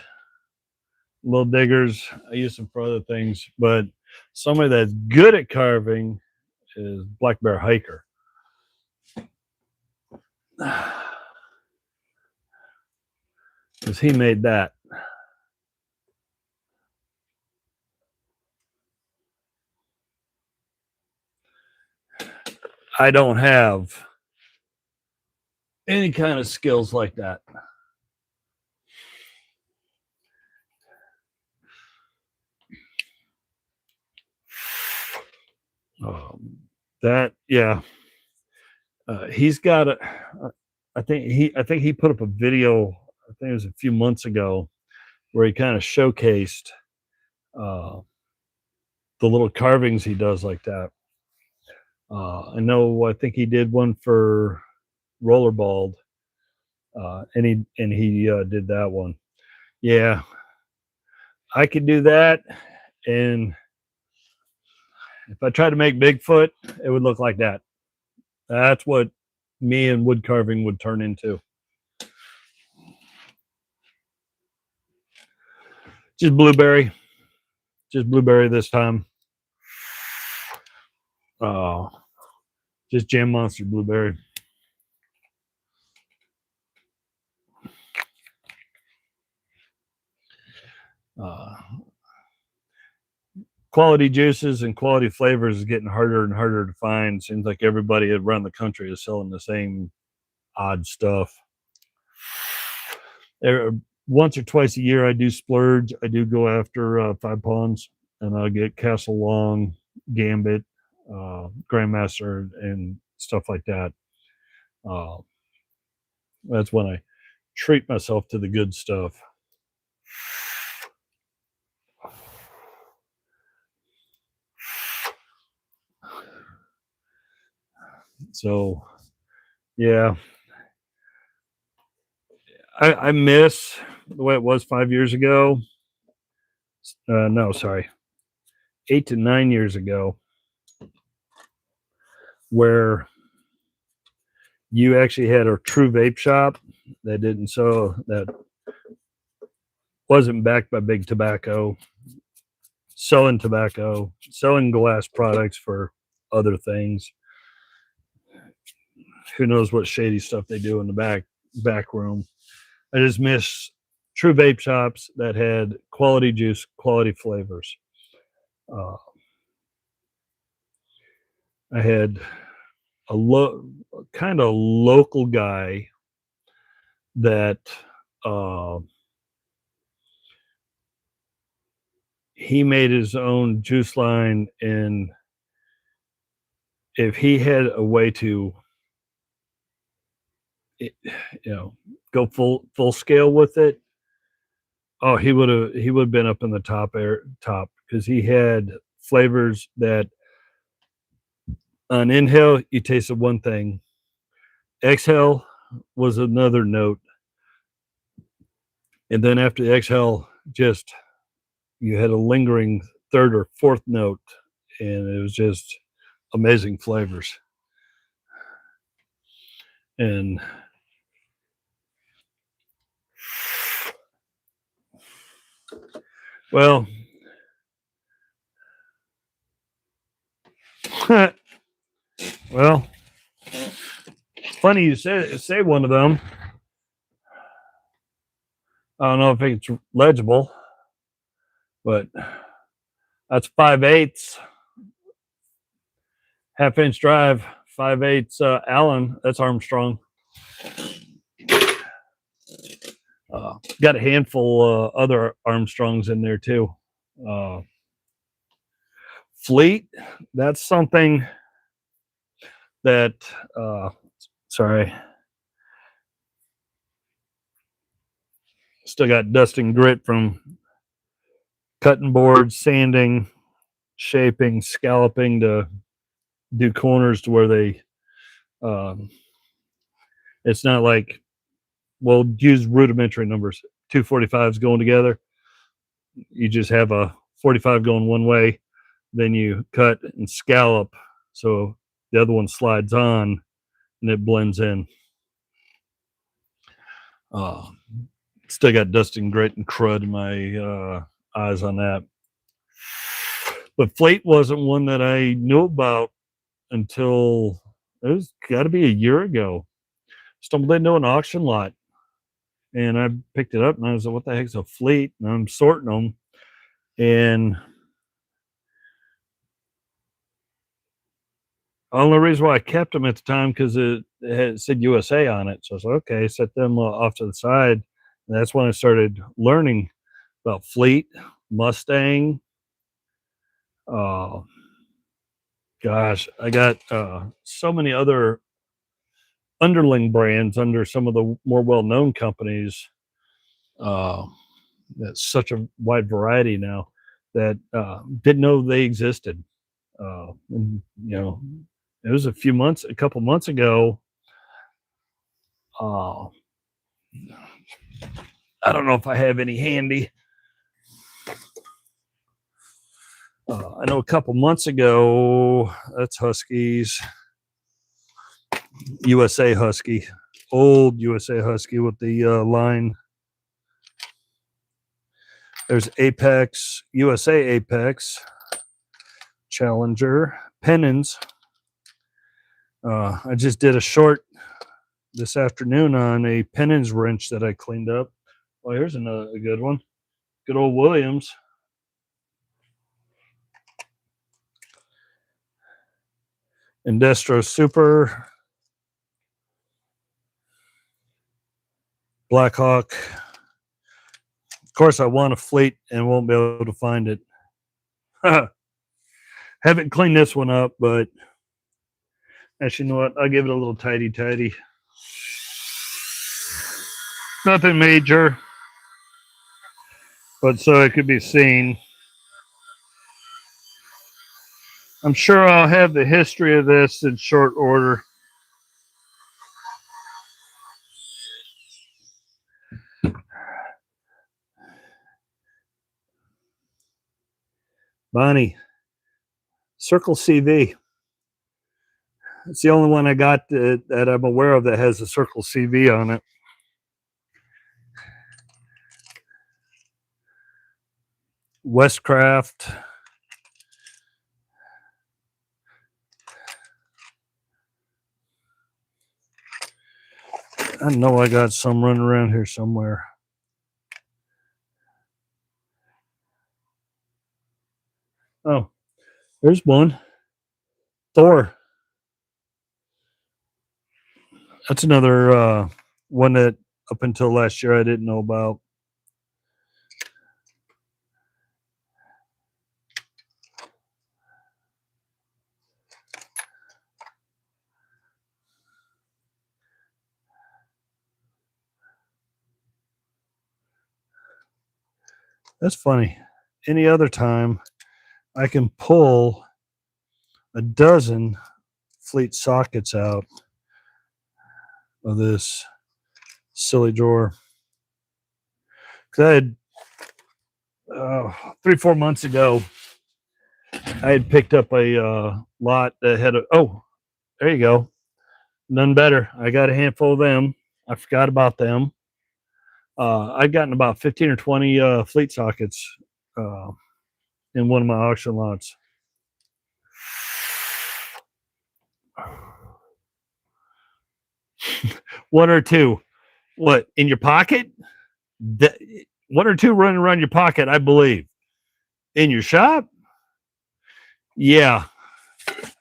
little diggers. I use them for other things, but somebody that's good at carving is Black Bear Hiker. Because he made that. I don't have any kind of skills like that. That, yeah. He's got a. I think he put up a video. I think it was a few months ago, where he kind of showcased the little carvings he does like that. I know. I think he did one for Rollerball, and he did that one. Yeah, I could do that, and if I tried to make Bigfoot, it would look like that. That's what me and wood carving would turn into. Just blueberry. Just blueberry this time. Just Jam Monster blueberry. Quality juices and quality flavors is getting harder and harder to find. Seems like everybody around the country is selling the same odd stuff. Once or twice a year, I do splurge. I do go after 5 Ponds, and I'll get Castle Long, Gambit, Grandmaster, and stuff like that. That's when I treat myself to the good stuff. So, yeah, I miss the way it was 5 years ago. No, sorry, 8 to 9 years ago, where you actually had a true vape shop that wasn't backed by big tobacco, selling tobacco, selling glass products for other things. Who knows what shady stuff they do in the back room. I just miss true vape shops that had quality juice, quality flavors. I had a kind of local guy that he made his own juice line, and if he had a way to go full scale with it, oh, he would have been up in the top because he had flavors that on inhale you tasted one thing, exhale was another note, and then after the exhale, just you had a lingering third or fourth note, and it was just amazing flavors. And well, well, funny you say one of them. I don't know if it's legible, but that's 5/8, half-inch drive, 5/8 Allen. That's Armstrong. Got a handful other Armstrongs in there too. Fleet, that's something that sorry, still got dust and grit from cutting boards, sanding, shaping, scalloping to do corners to where they it's not like, we'll use rudimentary numbers, 245s going together. You just have a 45 going one way, then you cut and scallop so the other one slides on and it blends in. Still got dust and grit and crud in my eyes on that. But Flate wasn't one that I knew about until it was got to be a year ago. Stumbled into an auction lot and I picked it up and I was like, what the heck's a Fleet? And I'm sorting them. And the only reason why I kept them at the time because it said USA on it. So I was like, okay, set them off to the side. And that's when I started learning about Fleet, Mustang. Gosh, I got so many other underling brands under some of the more well-known companies. That's such a wide variety now that didn't know they existed. And, it was a couple months ago. I don't know if I have any handy. I know a couple months ago, that's Huskies, USA Husky, old USA Husky with the line. There's Apex, USA Apex, Challenger, Pennons. I just did a short this afternoon on a Pennons wrench that I cleaned up. Well, here's a good one. Good old Williams. Indestro Super. Blackhawk. Of course, I want a fleet and won't be able to find it. Haven't cleaned this one up, but actually, you know what? I'll give it a little tidy. Nothing major, but so it could be seen. I'm sure I'll have the history of this in short order. Bonnie, Circle CV. It's the only one I got that I'm aware of that has a Circle CV on it. Westcraft. I know I got some running around here somewhere. Oh, there's one. Thor. That's another one that up until last year I didn't know about. That's funny. Any other time, I can pull a dozen fleet sockets out of this silly drawer. Because I had 3-4 months ago, I had picked up a lot that had oh, there you go. None better. I got a handful of them. I forgot about them. I'd gotten about 15 or 20 fleet sockets in one of my auction lots. One or two. What, in your pocket? One or two running around your pocket, I believe. In your shop? Yeah.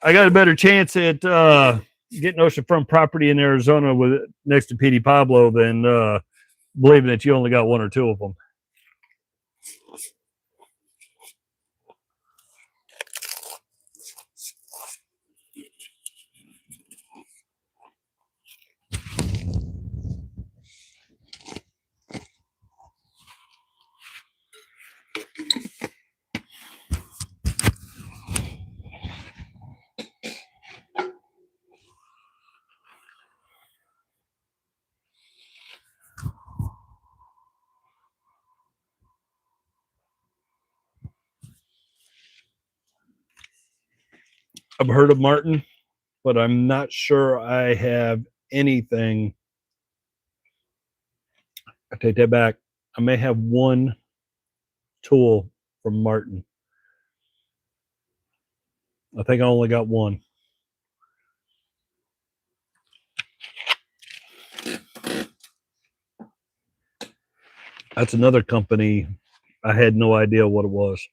I got a better chance at getting oceanfront property in Arizona with next to Petey Pablo than believing that you only got one or two of them. I've heard of Martin, but I'm not sure I have anything. I take that back. I may have one tool from Martin. I think I only got one. That's another company. I had no idea what it was.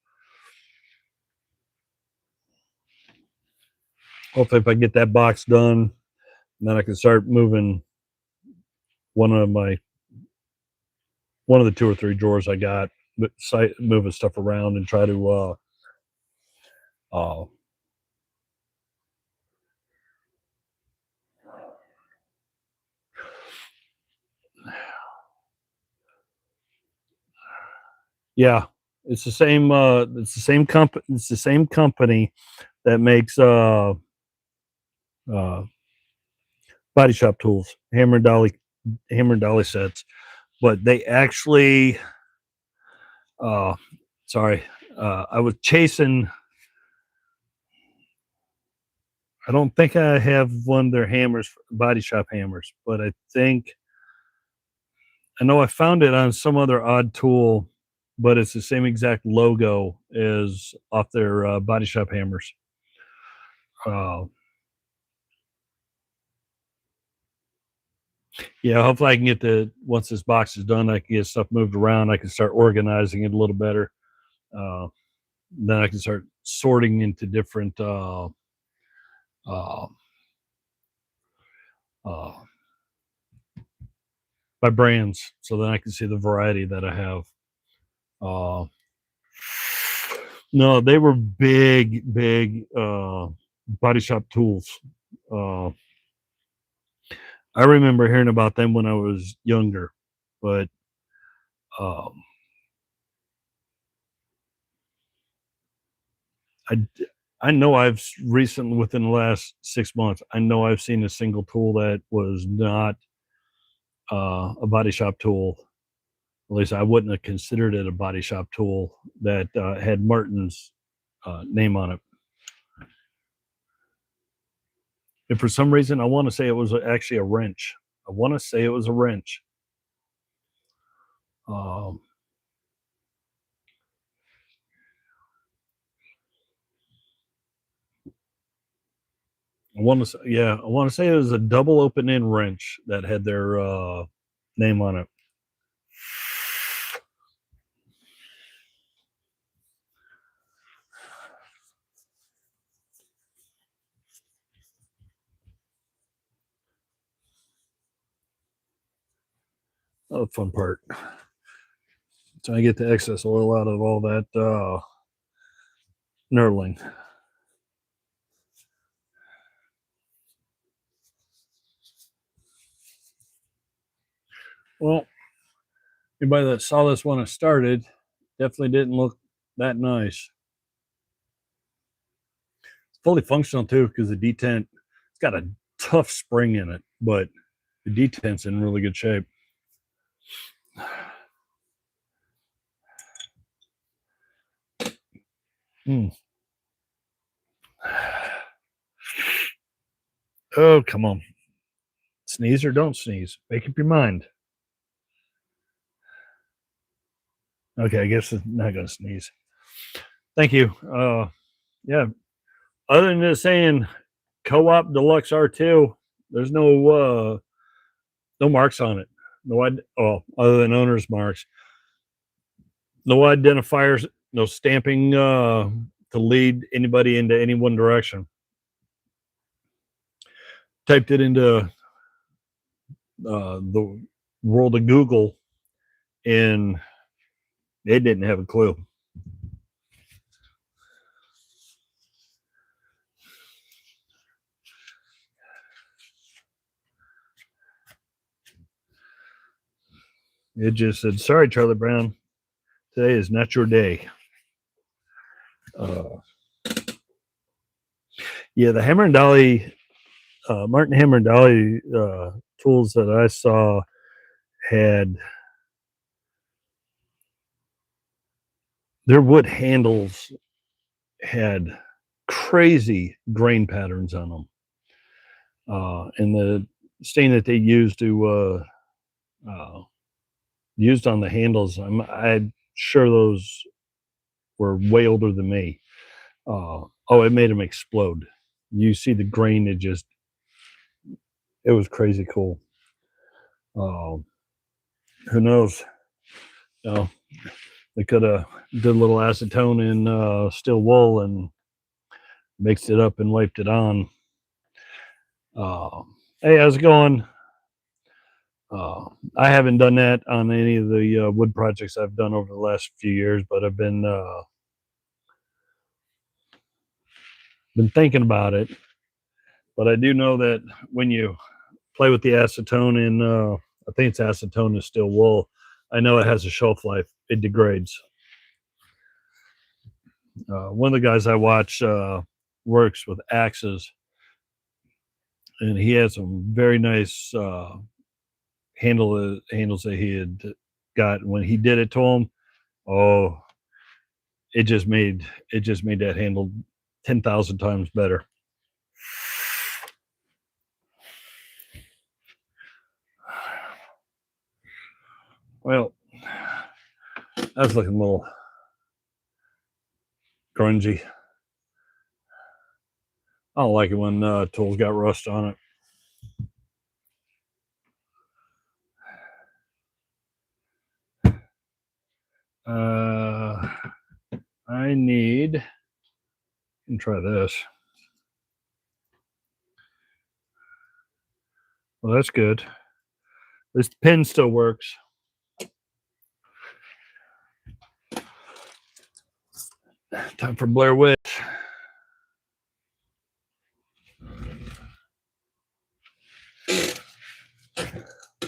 Hopefully, if I get that box done, then I can start moving one of the 2 or 3 drawers I got, but moving stuff around and try to yeah, it's the same company. It's the same company that makes body shop tools, hammer and dolly sets. But they actually I was chasing. I don't think I have one of their hammers, body shop hammers, but I know I found it on some other odd tool but it's the same exact logo as off their body shop hammers. Yeah, hopefully I can get once this box is done, I can get stuff moved around. I can start organizing it a little better. Then I can start sorting into different uh, by brands, so then I can see the variety that I have. No, they were big body shop tools. I remember hearing about them when I was younger, but um, I I know I've recently, within the last 6 months, I know I've seen a single tool that was not a body shop tool. At least I wouldn't have considered it a body shop tool that had Martin's name on it. And for some reason, I want to say it was actually a wrench. I want to say it was a wrench. Um, I want to say, yeah, I want to say it was a double open end wrench that had their name on it. Oh, the fun part. So I get the excess oil out of all that knurling. Well, anybody that saw this when it started definitely didn't look that nice. It's fully functional too, because the detent, it's got a tough spring in it, but the detent's in really good shape. Mm. Oh, come on. Sneeze or don't sneeze. Make up your mind. Okay, I guess it's not going to sneeze. Thank you. Yeah. Other than just saying Co-op Deluxe R2, there's no marks on it. Other than owner's marks. No identifiers, no stamping to lead anybody into any one direction. Typed it into the world of Google, and they didn't have a clue. It just said, "Sorry, Charlie Brown, today is not your day." Yeah, the Hammer and Dolly, Martin Hammer and Dolly tools that I saw had their wood handles had crazy grain patterns on them, and the stain that they used used on the handles, I'm sure those were way older than me. It made them explode. You see the grain, it was crazy cool. Who knows? You know, they could have did a little acetone in steel wool and mixed it up and wiped it on. Hey, how's it going? I haven't done that on any of the wood projects I've done over the last few years, but I've been thinking about it. But I do know that when you play with the acetone in, I think it's acetone in steel wool, I know it has a shelf life. It degrades. One of the guys I watch works with axes, and he had some very nice handles that he had got. When he did it to him, oh, it just made that handle 10,000 times better. Well, That's looking a little grungy. I don't like it when tools got rust on it. I need, I can try this. Well, that's good. This pin still works. Time for Blair Witch.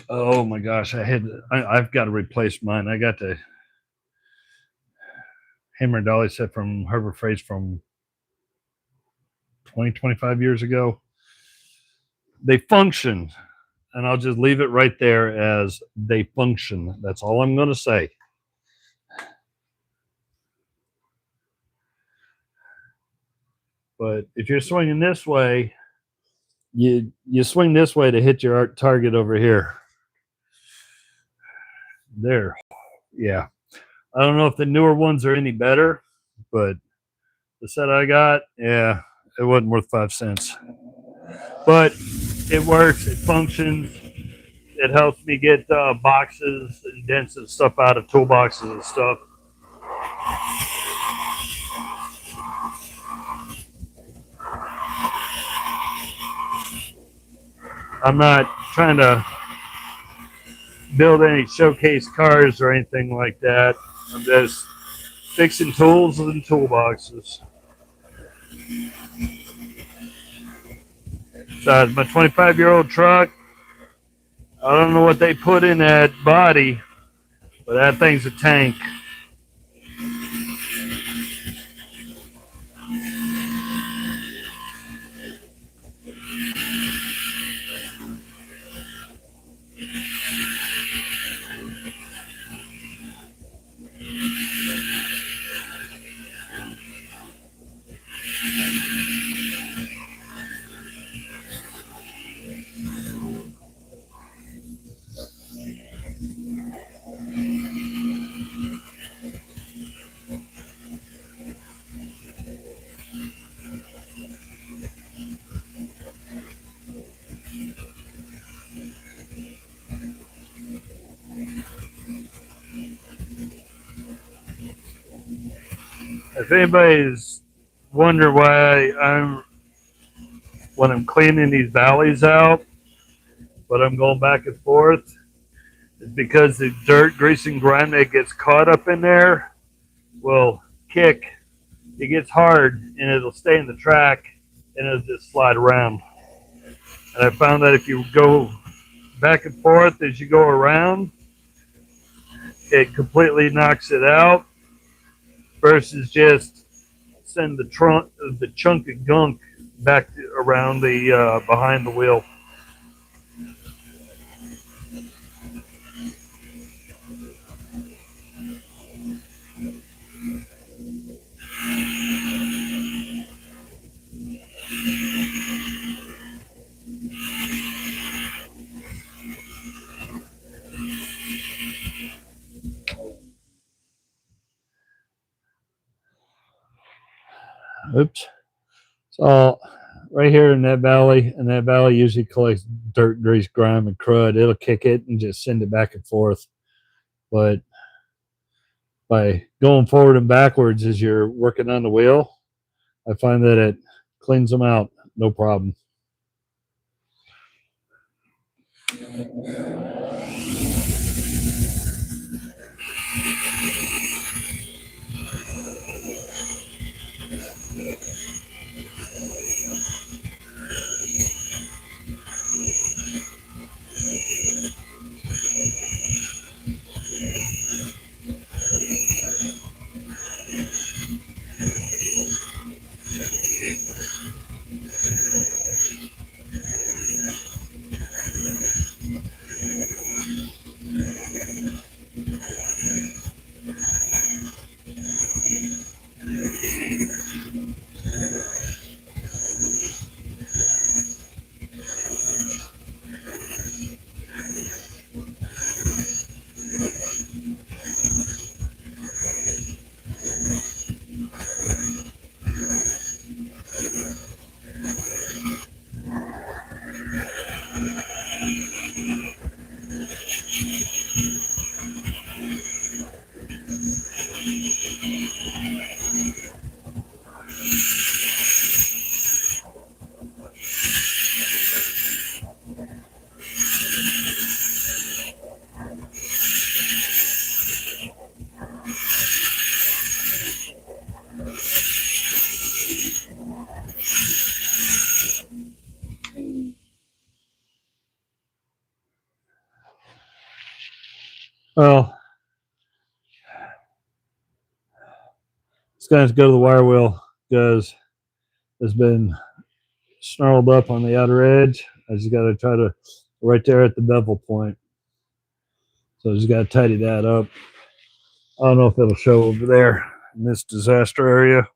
Oh my gosh, I've got to replace mine. I got the hammer and dolly set from Harbor Freight from 20, 25 years ago. They function, and I'll just leave it right there as they function. That's all I'm going to say. But if you're swinging this way, you swing this way to hit your target over here. There. Yeah. I don't know if the newer ones are any better, but the set I got, yeah, it wasn't worth 5 cents. But it works. It functions. It helps me get boxes and dents and stuff out of toolboxes and stuff. I'm not trying to build any showcase cars or anything like that. I'm just fixing tools and toolboxes. Besides, my 25-year-old truck, I don't know what they put in that body, but that thing's a tank. If anybody's wondering why when I'm cleaning these valleys out, but I'm going back and forth, it's because the dirt, grease, and grime that gets caught up in there will kick. It gets hard and it'll stay in the track and it'll just slide around. And I found that if you go back and forth as you go around, it completely knocks it out versus just send the chunk of gunk back around the behind the wheel. Oops. So right here in that valley, and that valley usually collects dirt, grease, grime, and crud. It'll kick it and just send it back and forth. But by going forward and backwards as you're working on the wheel, I find that it cleans them out, no problem. Well, it's going to have to go to the wire wheel because it's been snarled up on the outer edge. I just got to try to right there at the bevel point. So I just got to tidy that up. I don't know if it'll show over there in this disaster area.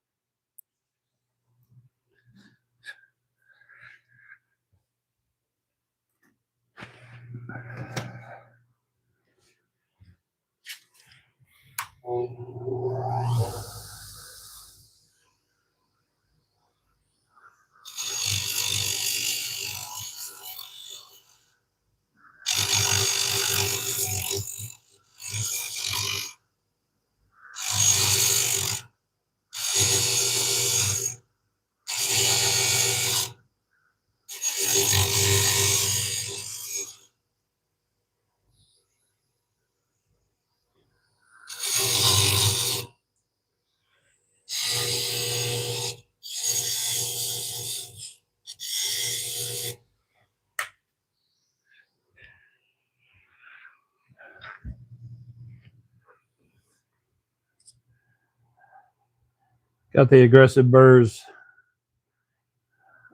Got the aggressive burrs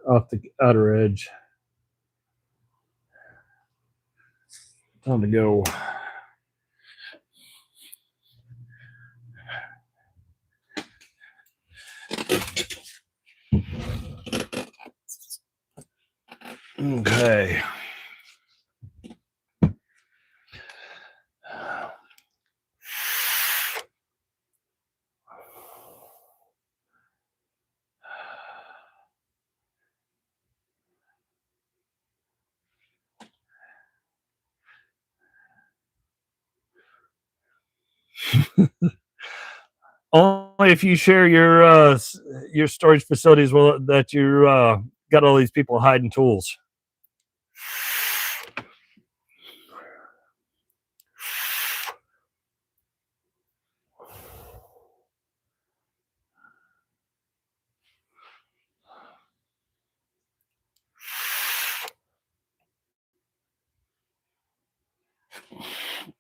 off the outer edge. Time to go. Okay. Only if you share your storage facilities will that you got all these people hiding tools.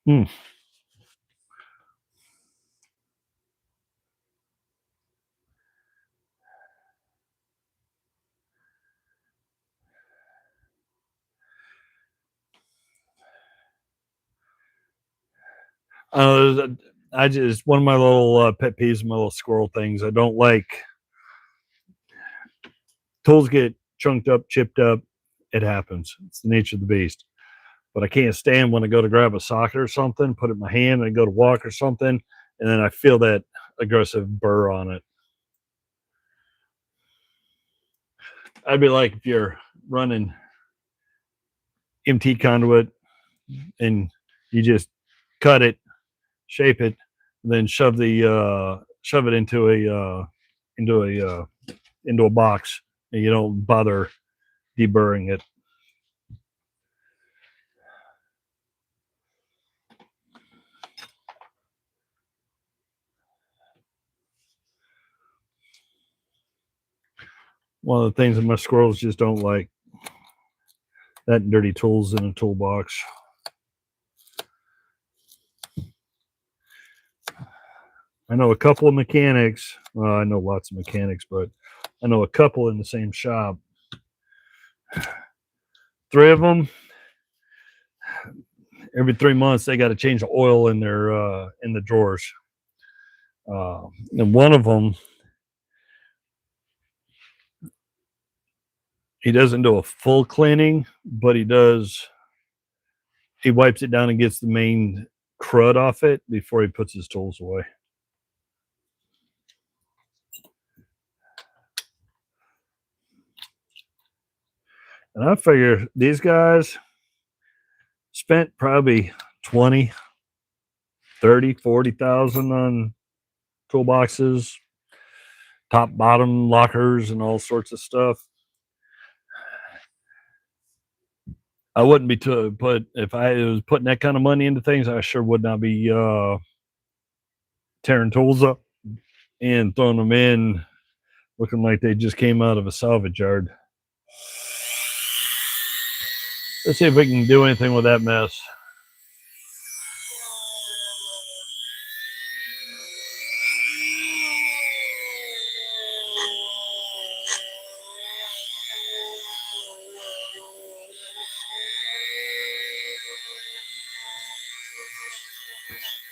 Hmm. I just one of my little pet peeves, my little squirrel things. I don't like tools get chunked up, chipped up. It happens. It's the nature of the beast. But I can't stand when I go to grab a socket or something, put it in my hand, and I go to walk or something, and then I feel that aggressive burr on it. I'd be like if you're running MT conduit and you just cut it, shape it, and then shove it into a box, and you don't bother deburring it. One of the things that my squirrels just don't like, that dirty tools in a toolbox. I know a couple of mechanics. Well, I know lots of mechanics, but I know a couple in the same shop. 3 of them, every 3 months, they got to change the oil in the drawers. And one of them, he doesn't do a full cleaning, but he does. He wipes it down and gets the main crud off it before he puts his tools away. And I figure these guys spent probably 20, 30, 40,000 on toolboxes, top, bottom lockers, and all sorts of stuff. I wouldn't be but if I was putting that kind of money into things, I sure would not be tearing tools up and throwing them in looking like they just came out of a salvage yard. Let's see if we can do anything with that mess.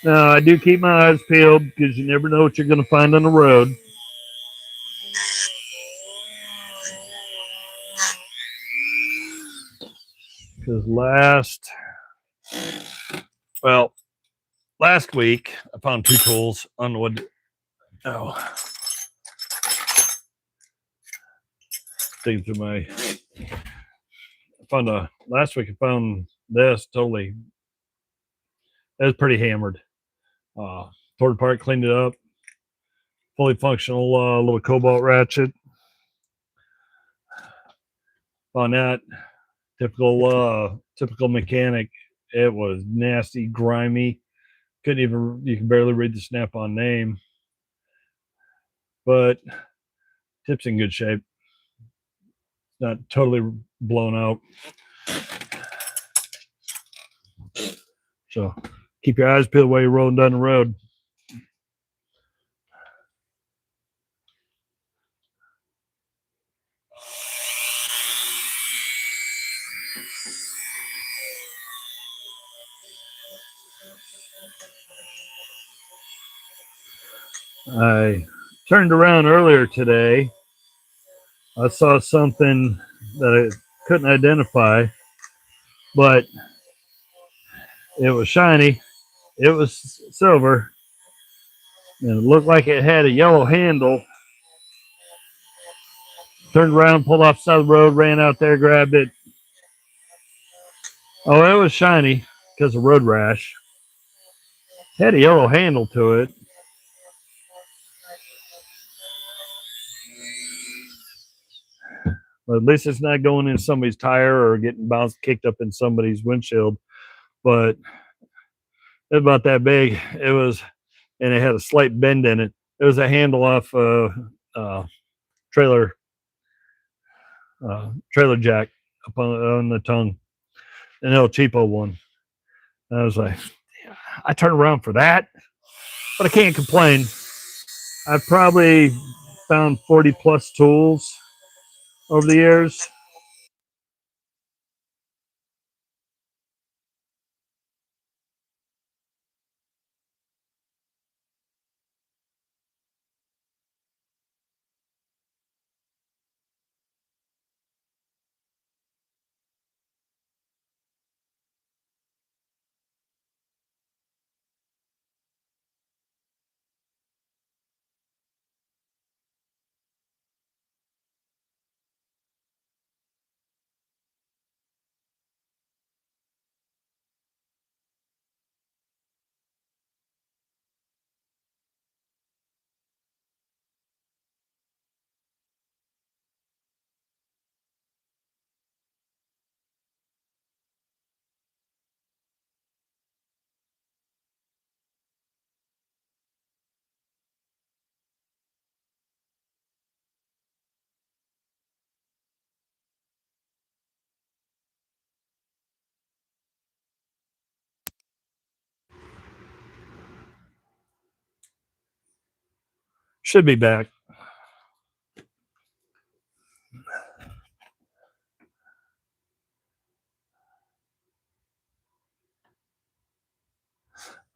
Now, I do keep my eyes peeled because you never know what you're going to find on the road. Because last week I found two tools on the wood. Oh, digging through my. Last week I found this totally. It was pretty hammered. Tore it apart, cleaned it up. Fully functional little cobalt ratchet. Found that typical mechanic. It was nasty, grimy. You can barely read the snap-on name, but tip's in good shape. Not totally blown out. So keep your eyes peeled while you're rolling down the road. I turned around earlier today. I saw something that I couldn't identify, but it was shiny. It was silver, and it looked like it had a yellow handle. Turned around, pulled off the side of the road, ran out there, grabbed it. Oh, it was shiny because of road rash. Had a yellow handle to it. But at least it's not going in somebody's tire or getting kicked up in somebody's windshield. But it was about that big. And it had a slight bend in it. It was a handle off trailer jack up on the tongue, an El Cheapo one. And I was like, I turned around for that, but I can't complain. I've probably found 40 plus tools over the years. Should be back.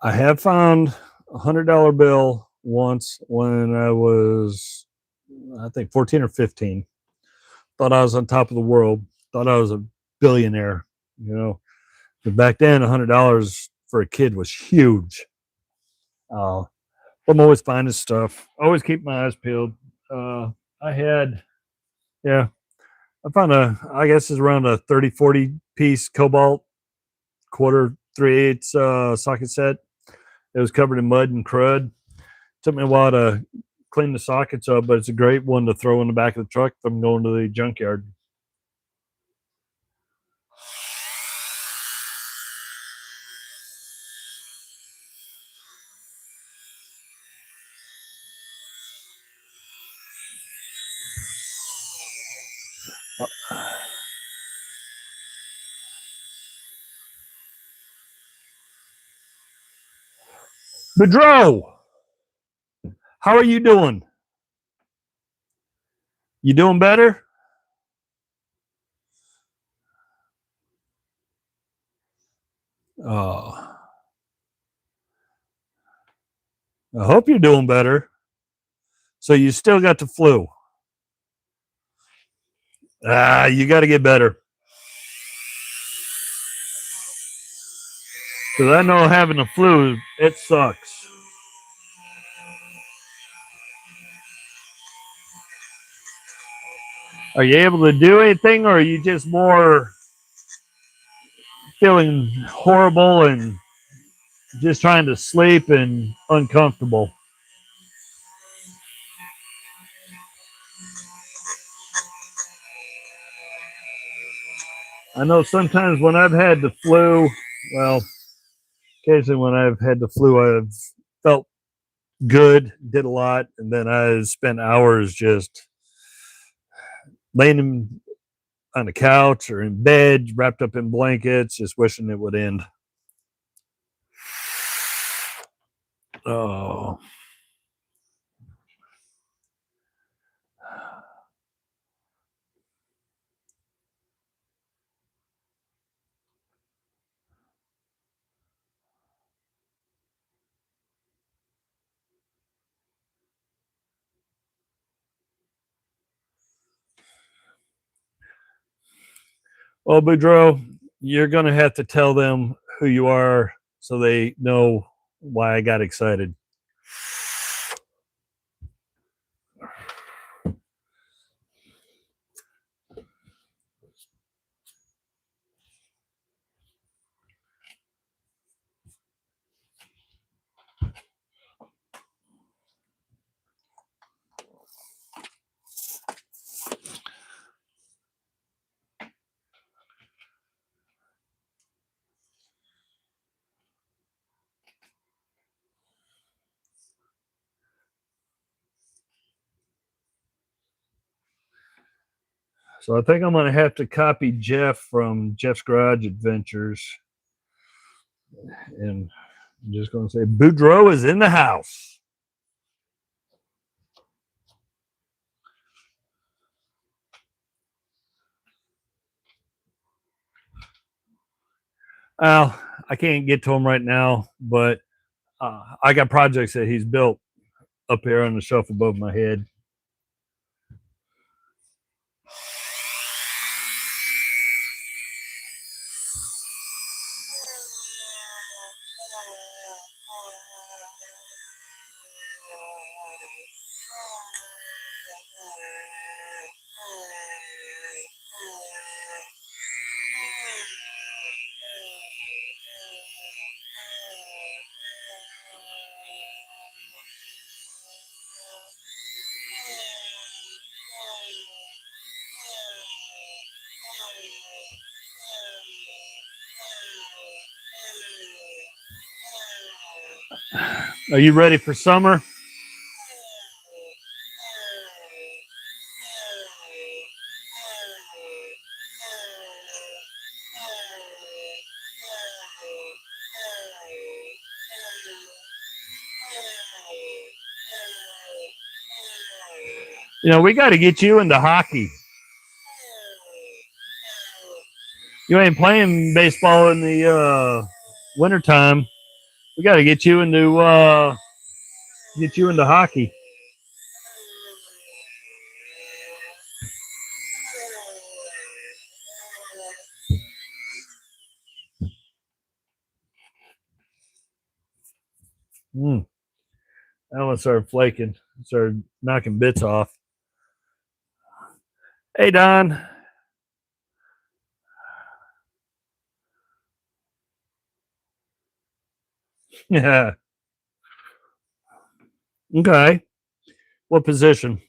I have found $100 bill once when I was, I think, 14 or 15. Thought I was on top of the world. Thought I was a billionaire. You know, but back then, $100 for a kid was huge. I'm always finding stuff. Always keep my eyes peeled. I had, yeah, I found I guess it's around a 30, 40 piece cobalt quarter 3/8 socket set. It was covered in mud and crud. Took me a while to clean the sockets up, but it's a great one to throw in the back of the truck if I'm going to the junkyard. Bedro, how are you doing? You doing better? Oh, I hope you're doing better. So you still got the flu. You got to get better. Because I know having the flu, it sucks. Are you able to do anything, or are you just more feeling horrible and just trying to sleep and uncomfortable? I know sometimes when I've had the flu, well, occasionally when I've had the flu, I've felt good, did a lot, and then I spent hours just laying on the couch or in bed, wrapped up in blankets, just wishing it would end. Oh. Well, Boudreaux, you're going to have to tell them who you are so they know why I got excited. So I think I'm going to have to copy Jeff from Jeff's Garage Adventures. And I'm just going to say, Boudreaux is in the house. Well, I can't get to him right now, but I got projects that he's built up here on the shelf above my head. Are you ready for summer? You know, we got to get you into hockey. You ain't playing baseball in the wintertime. We got to get you into hockey. Mm. That one started flaking, started knocking bits off. Hey, Don. Yeah. Okay. What position?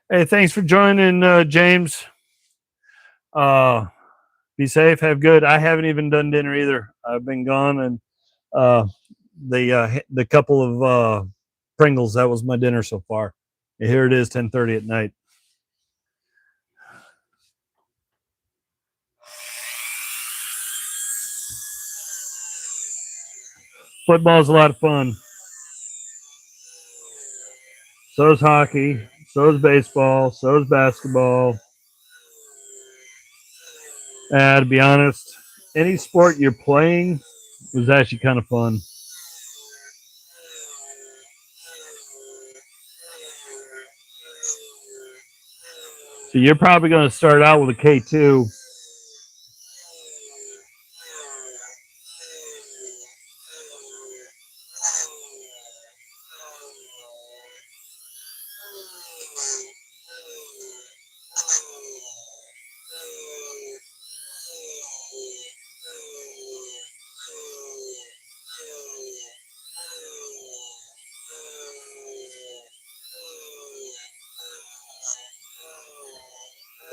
Hey, thanks for joining, James. Be safe. Have good. I haven't even done dinner either. I've been gone, and the couple of Pringles, that was my dinner so far. And here it is, 10:30 at night. Football's a lot of fun. So is hockey. So is baseball. So is basketball. And to be honest, any sport you're playing was actually kind of fun. So you're probably going to start out with a K2.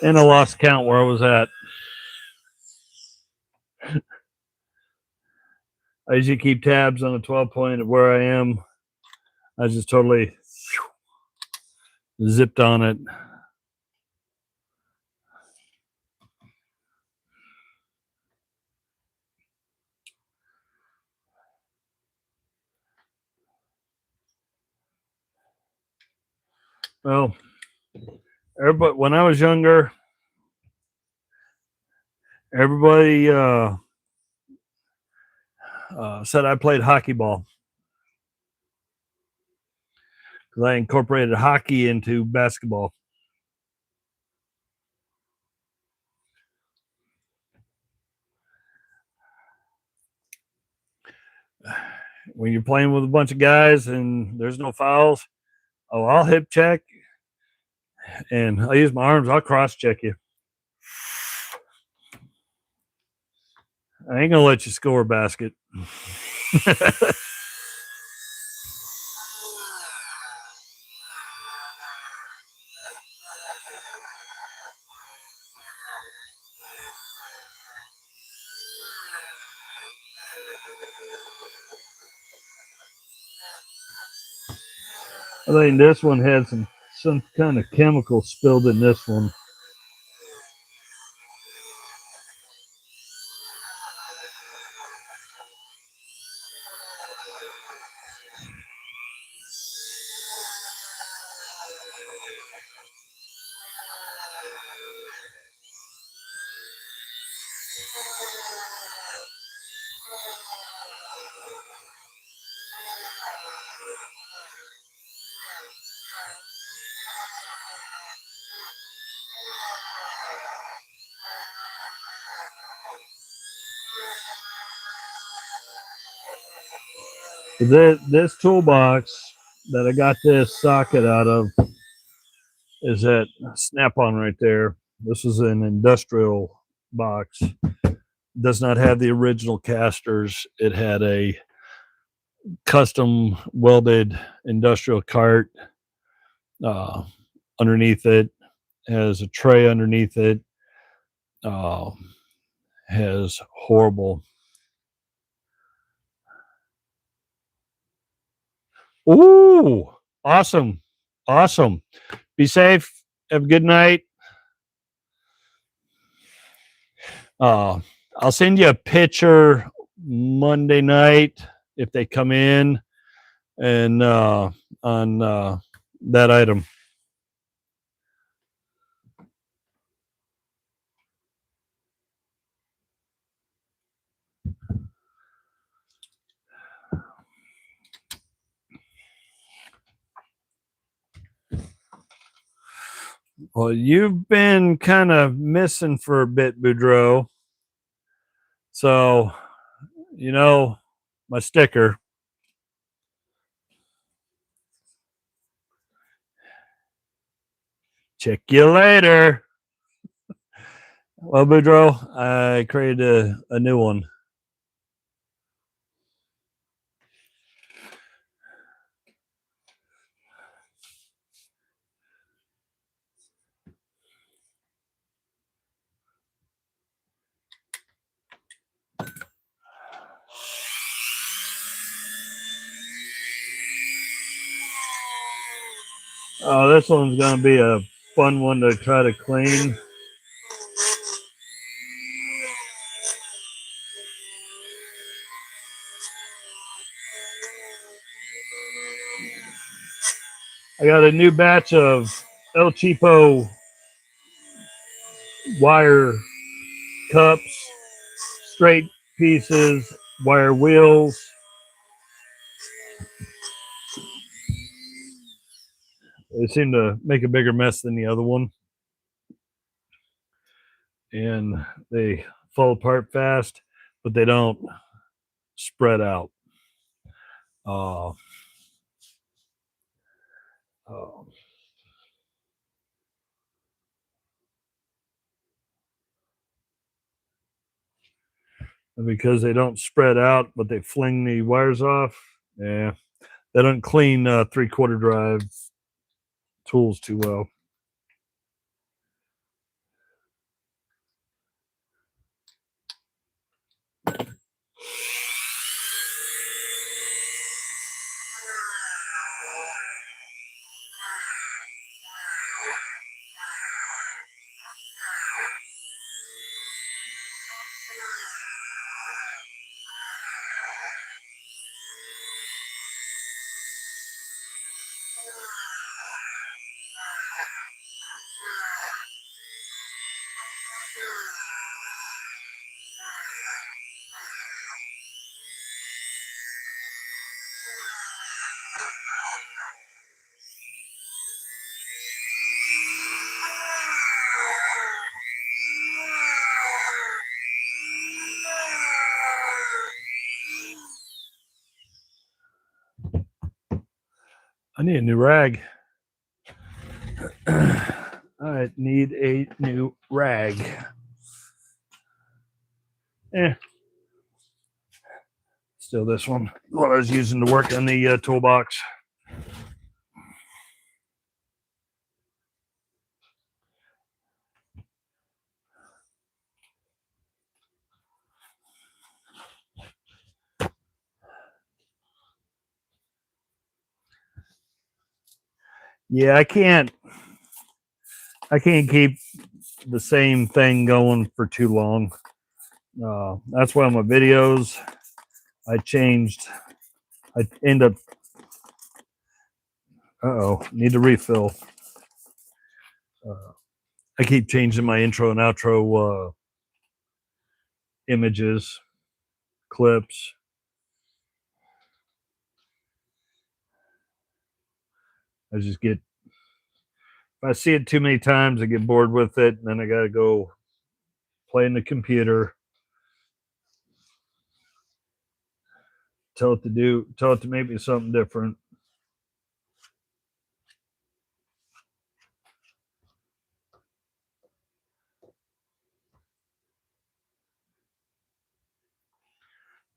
And I lost count where I was at. I usually keep tabs on a 12 point of where I am. I just totally zipped on it. Well, everybody, when I was younger, everybody said I played hockey ball because I incorporated hockey into basketball. When you're playing with a bunch of guys and there's no fouls, oh, I'll hip check and I'll use my arms. I'll cross check you. I ain't gonna let you score a basket. I think this one had some kind of chemical spilled in this one. This toolbox that I got this socket out of is that snap-on right there. This is an industrial box. Does not have the original casters. It had a custom welded industrial cart underneath it. Has a tray underneath it. Has horrible. Ooh, awesome. Awesome. Be safe. Have a good night. I'll send you a picture Monday night if they come in and on that item. Well, you've been kind of missing for a bit, Boudreaux. So, you know, my sticker. Check you later. Well, Boudreaux, I created a new one. Oh, this one's going to be a fun one to try to clean. I got a new batch of El Cheapo wire cups, straight pieces, wire wheels. They seem to make a bigger mess than the other one. And they fall apart fast, but they don't spread out. Uh, uh, because they don't spread out, but they fling the wires off. Yeah, they don't clean 3/4 drive tools too well. I need a new rag. I need a new rag. Still this one. What I was using to work on the toolbox. Yeah, I can't keep the same thing going for too long. That's why my videos I changed. I end up need to refill. I keep changing my intro and outro images, clips. I just get, if I see it too many times, I get bored with it, and then I got to go play in the computer, tell it to make me something different.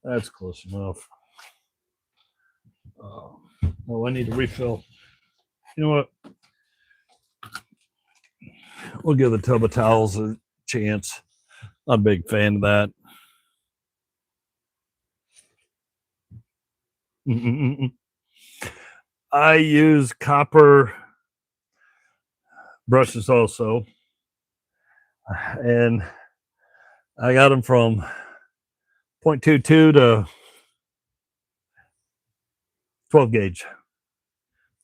That's close enough. Well, I need to refill. You know what? We'll give the tub of towels a chance. I'm a big fan of that. I use copper brushes also, and I got them from 0.22 to 12 gauge.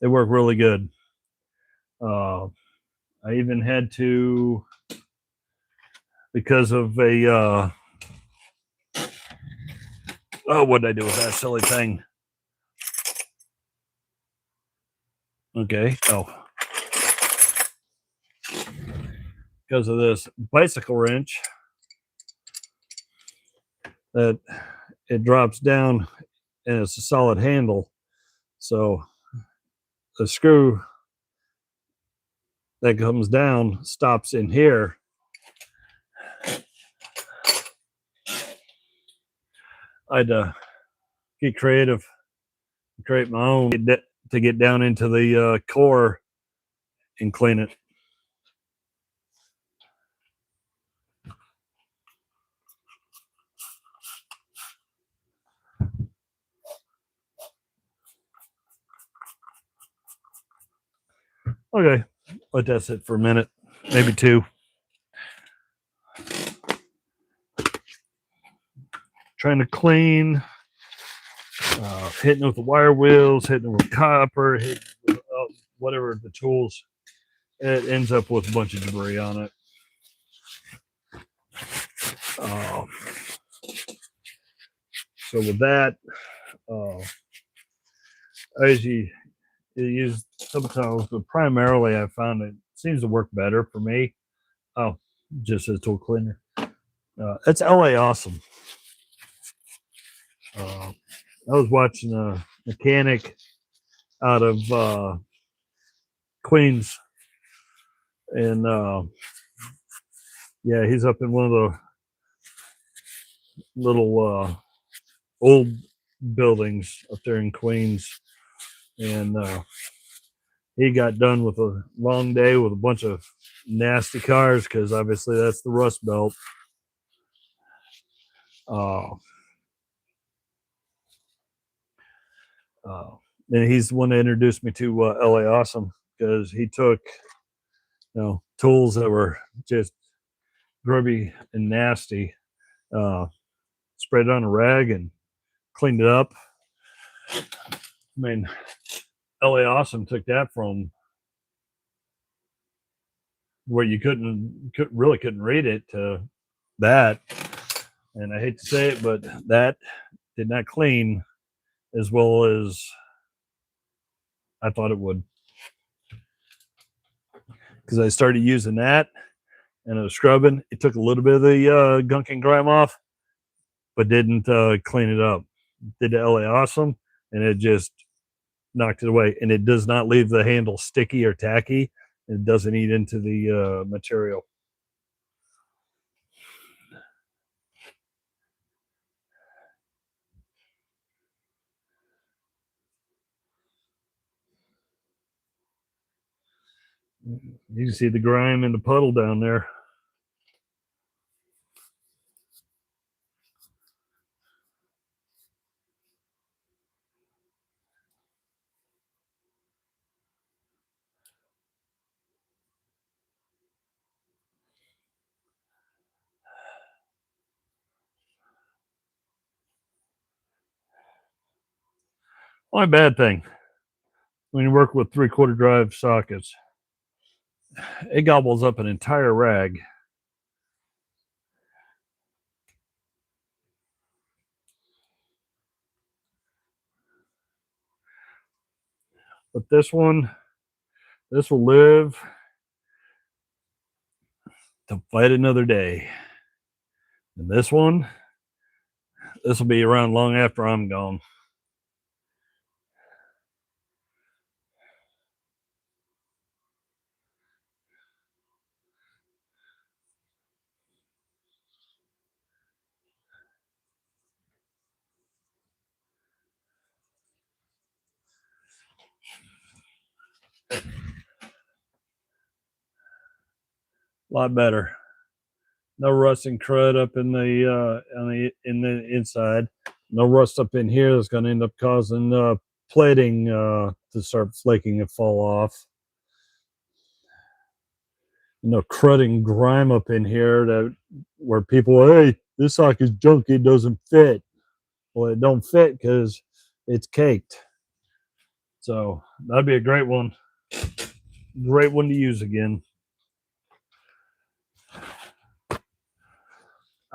They work really good. I even had to, because of a what did I do with that silly thing? Okay. Because of this bicycle wrench that it drops down and it's a solid handle. So the screw that comes down stops in here. I had to get creative, create my own to get down into the core and clean it. Okay, let that sit for a minute, maybe two. Trying to clean, hitting with the wire wheels, hitting with copper, hitting with whatever the tools, it ends up with a bunch of debris on it. So with that, I usually use subtools, but primarily I found it seems to work better for me. Oh, just as a tool cleaner. It's LA Awesome. I was watching a mechanic out of Queens, and yeah, he's up in one of the little old buildings up there in Queens, and he got done with a long day with a bunch of nasty cars because obviously that's the Rust Belt. And he's the one that introduced me to LA Awesome, because he took tools that were just grubby and nasty, sprayed it on a rag and cleaned it up. I mean, LA Awesome took that from where you really couldn't read it to that. And I hate to say it, but that did not clean as well as I thought it would. Because I started using that and I was scrubbing. It took a little bit of the gunk and grime off, but didn't clean it up. Did the LA Awesome, and it just knocked it away. And it does not leave the handle sticky or tacky. It doesn't eat into the material. You can see the grime in the puddle down there. Only bad thing when you work with 3/4 drive sockets, it gobbles up an entire rag. But this will live to fight another day. And this will be around long after I'm gone. A lot better. No rust and crud up in the inside. No rust up in here that's going to end up causing plating to start flaking and fall off. No crud and grime up in here where people, hey, this sock is junky, it doesn't fit. Well, it don't fit because it's caked. So that'd be a great one. Great one to use again.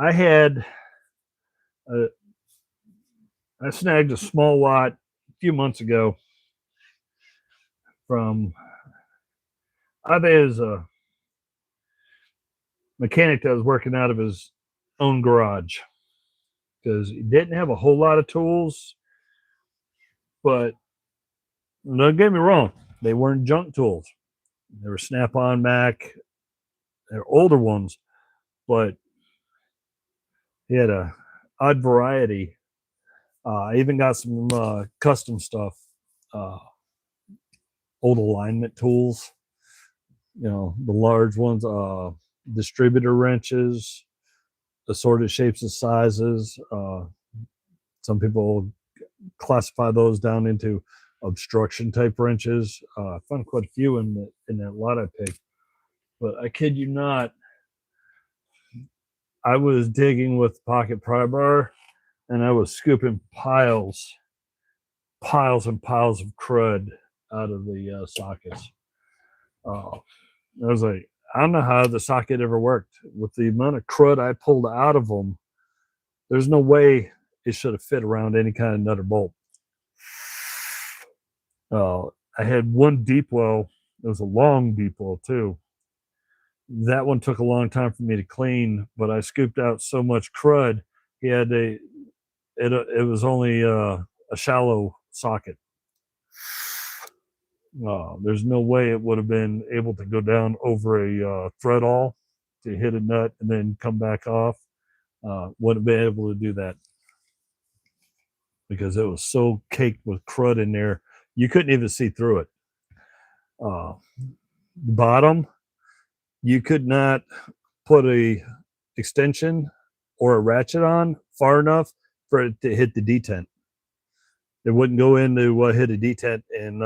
I snagged a small lot a few months ago from, I think it was a mechanic that was working out of his own garage, because he didn't have a whole lot of tools, but don't get me wrong, they weren't junk tools. They were Snap-on Mac. They're older ones, but he had a odd variety. I even got some custom stuff, old alignment tools, the large ones, distributor wrenches, assorted shapes and sizes. Some people classify those down into obstruction type wrenches. I found quite a few in that lot I picked, but I kid you not, I was digging with pocket pry bar and I was scooping piles and piles of crud out of the sockets. I was like, I don't know how the socket ever worked. With the amount of crud I pulled out of them, there's no way it should have fit around any kind of nut or bolt. I had one deep well. It was a long deep well too. That one took a long time for me to clean, but I scooped out so much crud. He had it was only a shallow socket. There's no way it would have been able to go down over a thread awl to hit a nut and then come back off. Wouldn't have been able to do that because it was so caked with crud in there, you couldn't even see through it. The bottom, you could not put a extension or a ratchet on far enough for it to hit the detent. It wouldn't go into hit a detent and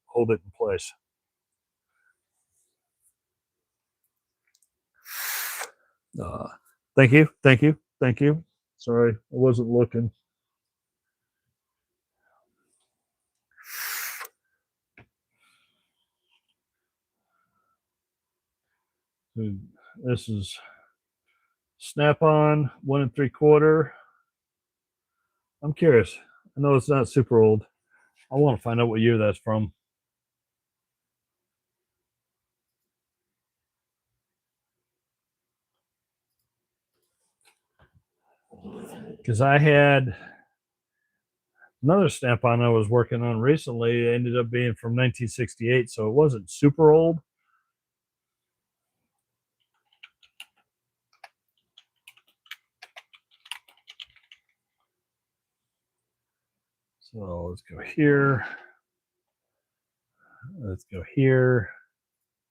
hold it in place. Thank you, thank you, thank you. Sorry, I wasn't looking. This is Snap-on 1 3/4. I'm curious. I know it's not super old. I want to find out what year that's from. Because I had another Snap-on I was working on recently. It ended up being from 1968, so it wasn't super old. So let's go here. Let's go here.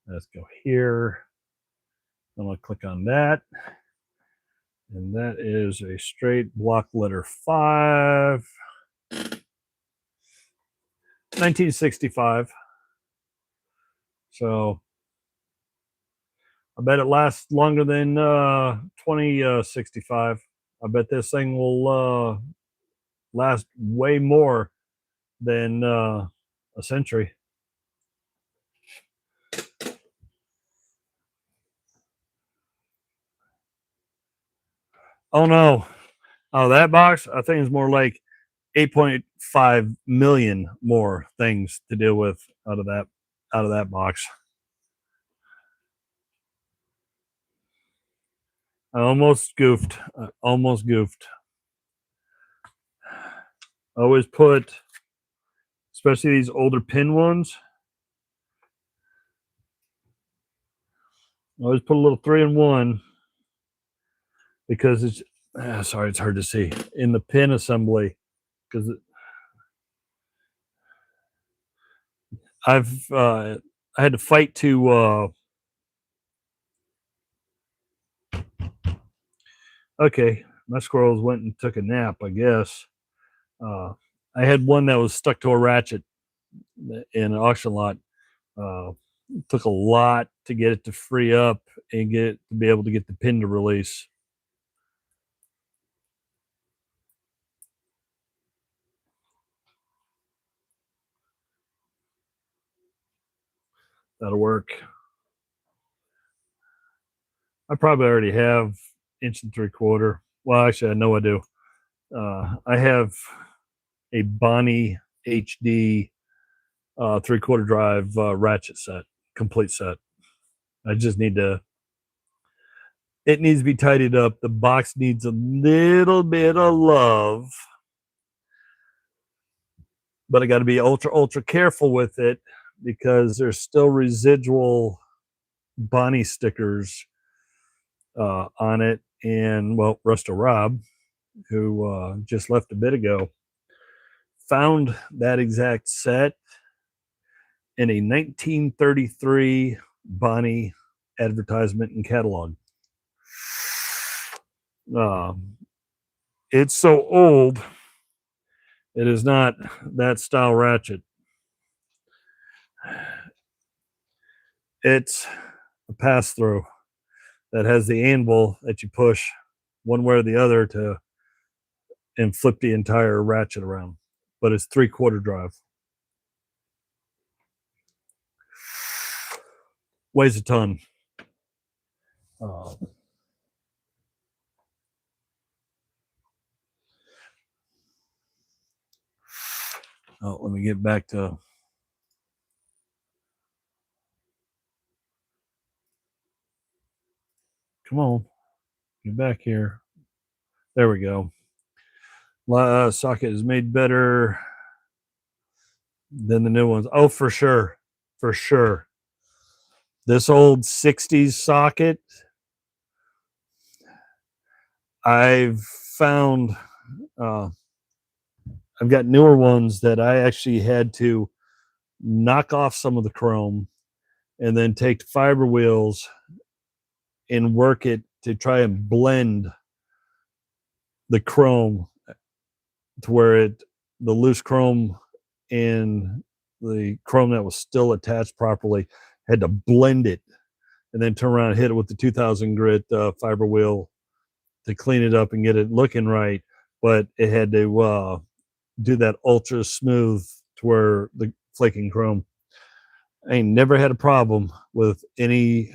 Let's go here. I'm going to click on that. And that is a straight block letter 5. 1965. So I bet it lasts longer than 2065. I bet this thing will last way more than a century. Oh no. Oh, that box, I think is more like 8.5 million more things to deal with out of that box. I almost goofed. I always put, especially these older pin ones, I always put a little 3-in-1 because it's sorry, it's hard to see in the pin assembly because I had to fight to okay, my squirrels went and took a nap, I guess. I had one that was stuck to a ratchet in an auction lot. It took a lot to get it to free up and to be able to get the pin to release. That'll work. I probably already have 1 3/4. Well, actually, I know I do. I have a Bonnie HD 3/4 drive ratchet set, complete set. I just need to. It needs to be tidied up. The box needs a little bit of love, but I got to be ultra careful with it because there's still residual Bonnie stickers on it. And well, Rusto Rob, who just left a bit ago, found that exact set in a 1933 Bonnie advertisement and catalog. It's so old, it is not that style ratchet. It's a pass through that has the anvil that you push one way or the other to and flip the entire ratchet around, but it's 3/4 drive. weighs a ton. Let me get back to. Come on, get back here. There we go. Socket is made better than the new ones. Oh, for sure. For sure. This old 60s socket, I've found, I've got newer ones that I actually had to knock off some of the chrome and then take fiber wheels and work it to try and blend the chrome to where the loose chrome and the chrome that was still attached properly, had to blend it and then turn around and hit it with the 2000 grit fiber wheel to clean it up and get it looking right. But it had to do that ultra smooth to where the flaking chrome. I ain't never had a problem with any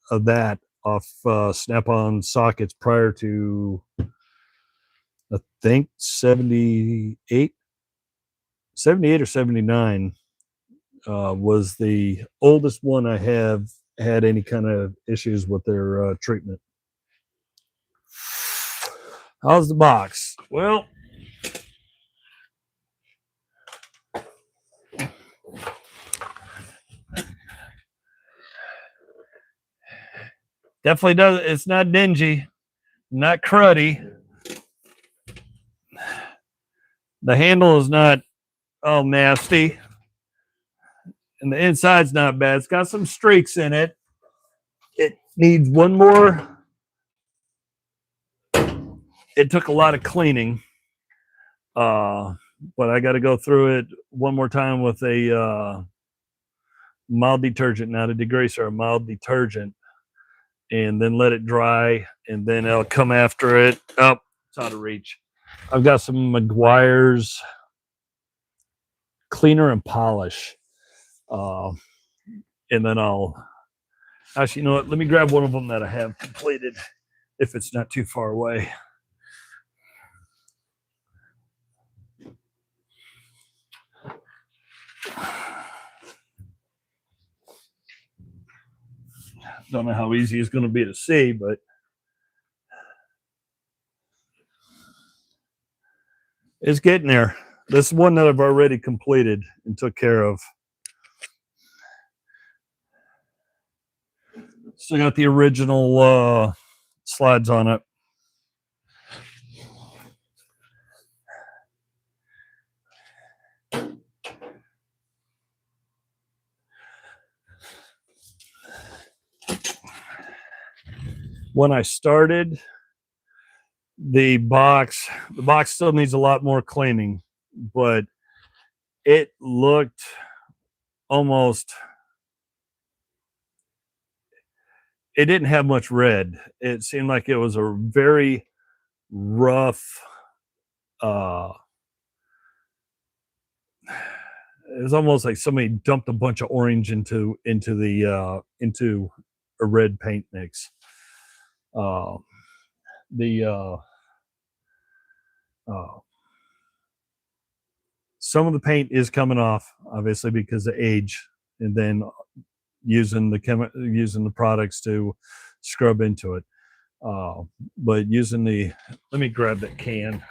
of that off snap-on sockets prior to, I think, 78 or 79 was the oldest one I have had any kind of issues with their treatment. How's the box? Well, definitely does. It's not dingy, not cruddy. The handle is not all nasty, and the inside's not bad. It's got some streaks in it. It needs one more. It took a lot of cleaning, but I got to go through it one more time with a mild detergent, not a degreaser, a mild detergent, and then let it dry, and then I'll come after it. Oh, it's out of reach. I've got some McGuire's cleaner and polish, and then I'll actually, you know what? Let me grab one of them that I have completed, if it's not too far away. Don't know how easy it's going to be to see, but it's getting there. This is one that I've already completed and took care of. Still got the original slides on it. When I started, the box still needs a lot more cleaning, but it looked almost, it didn't have much red. It seemed like it was a very rough, it was almost like somebody dumped a bunch of orange into a red paint mix. Some of the paint is coming off, obviously, because of age, and then using the products to scrub into it. But using let me grab that can.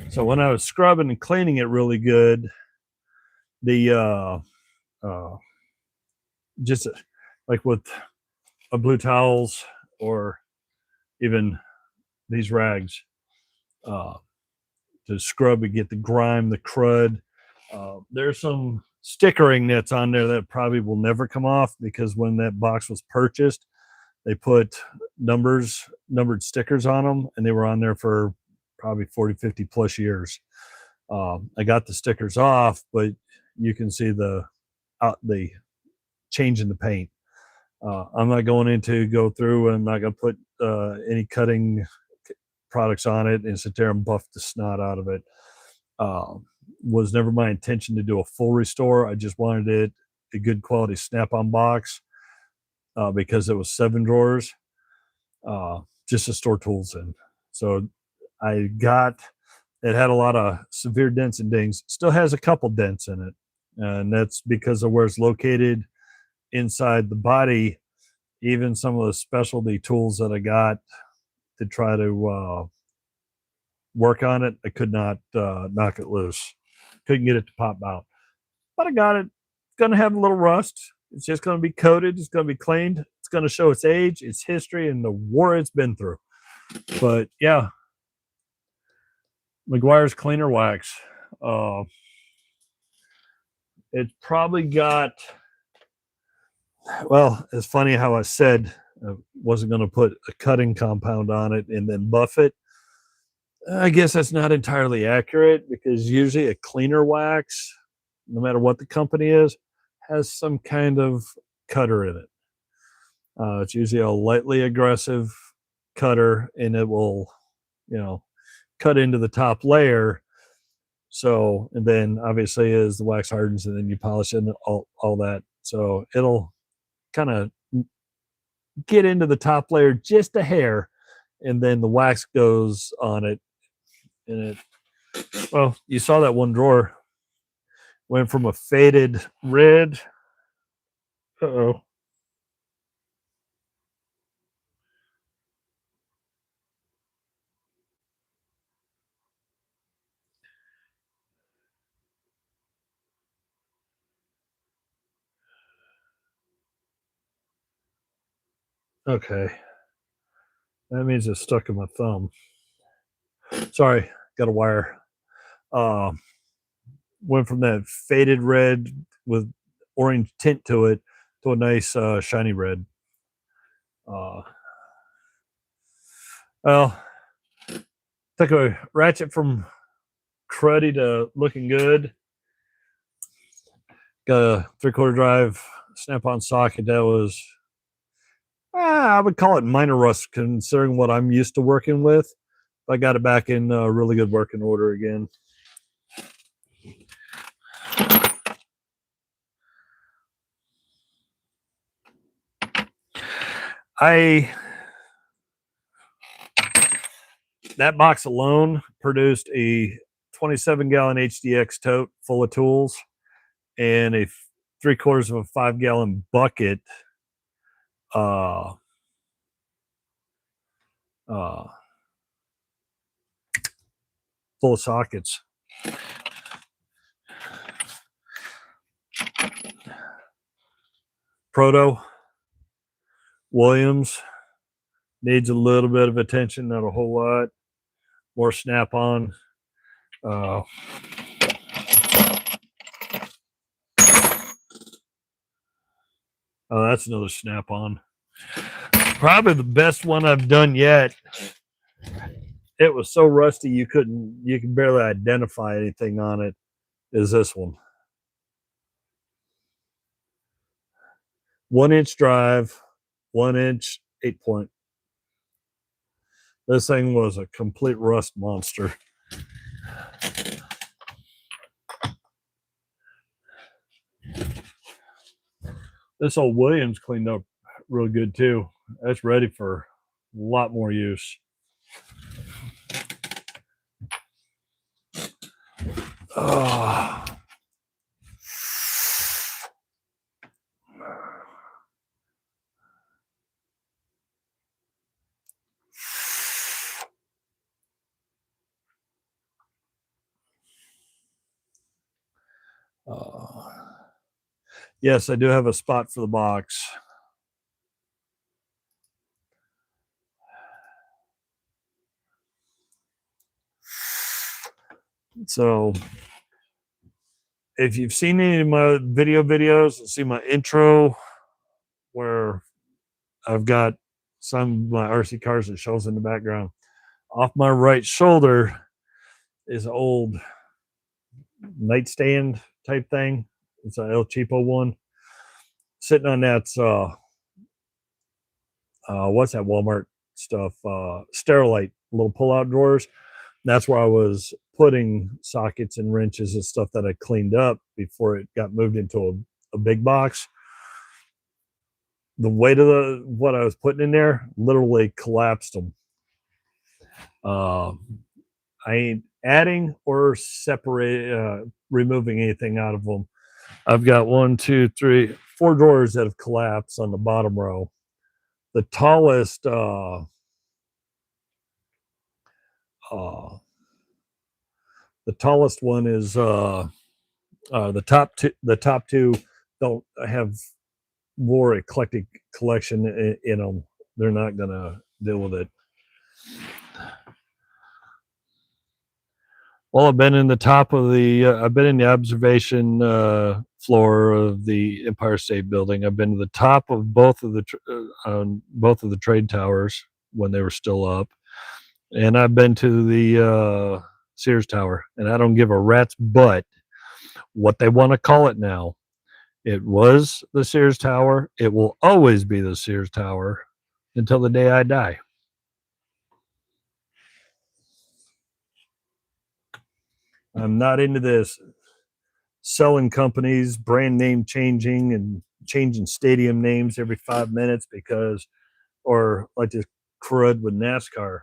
So when I was scrubbing and cleaning it really good, just like with blue towels or even these rags, to scrub and get the grime, the crud. There's some stickering that's on there that probably will never come off, because when that box was purchased, they put numbered stickers on them, and they were on there for probably 40, 50 plus years. I got the stickers off, but you can see the change in the paint. I'm not going in to go through, and I'm not going to put any cutting products on it and sit there and buff the snot out of it. Was never my intention to do a full restore. I just wanted it a good quality snap-on box because it was 7 drawers just to store tools in. So I got it, had a lot of severe dents and dings, still has a couple dents in it, and that's because of where it's located inside the body. Even some of the specialty tools that I got to try to work on it, I could not knock it loose. Couldn't get it to pop out. But I got it. It's going to have a little rust. It's just going to be coated. It's going to be cleaned. It's going to show its age, its history, and the war it's been through. But yeah, McGuire's Cleaner Wax. It's probably got, well, it's funny how I said I wasn't going to put a cutting compound on it and then buff it. I guess that's not entirely accurate, because usually a cleaner wax, no matter what the company is, has some kind of cutter in it. It's usually a lightly aggressive cutter, and it will, cut into the top layer. So, and then obviously as the wax hardens, and then you polish it and all that. So it'll kind of get into the top layer just a hair, and then the wax goes on it. And well, you saw that one drawer went from a faded red. Uh-oh. Okay. That means it's stuck in my thumb. Sorry, got a wire. Went from that faded red with orange tint to it to a nice shiny red. Well, took a ratchet from cruddy to looking good. Got a 3/4 drive snap-on socket that was, I would call it minor rust considering what I'm used to working with. I got it back in really good working order again. That box alone produced a 27-gallon HDX tote full of tools and a 3/4 of a 5-gallon bucket full of sockets. Proto Williams needs a little bit of attention, not a whole lot. More snap-on. Oh, that's another snap-on. Probably the best one I've done yet. It was so rusty you can barely identify anything on it. Is this one. 1-inch drive, 1-inch 8-point. This thing was a complete rust monster. This old Williams cleaned up real good too. That's ready for a lot more use. Oh. Yes, I do have a spot for the box. So if you've seen any of my videos and see my intro where I've got some of my RC cars that shows in the background, off my right shoulder is an old nightstand type thing. It's a El Cheapo one. Sitting on that, what's that Walmart stuff? Sterilite little pull-out drawers. That's where I was putting sockets and wrenches and stuff that I cleaned up before it got moved into a big box. The weight of what I was putting in there literally collapsed them. I ain't adding or removing anything out of them. I've got 1, 2, 3, 4 drawers that have collapsed on the bottom row. The tallest one is the top two. The top two don't have more eclectic collection in them. They're not gonna deal with it. Well, I've been in the top of the. I've been in the observation floor of the Empire State Building. I've been to the top of both of the trade towers when they were still up, and I've been to the Sears Tower. And I don't give a rat's butt what they want to call it now. It was the Sears Tower. It will always be the Sears Tower until the day I die. I'm not into this selling companies, brand name changing and changing stadium names every 5 minutes or like this crud with NASCAR.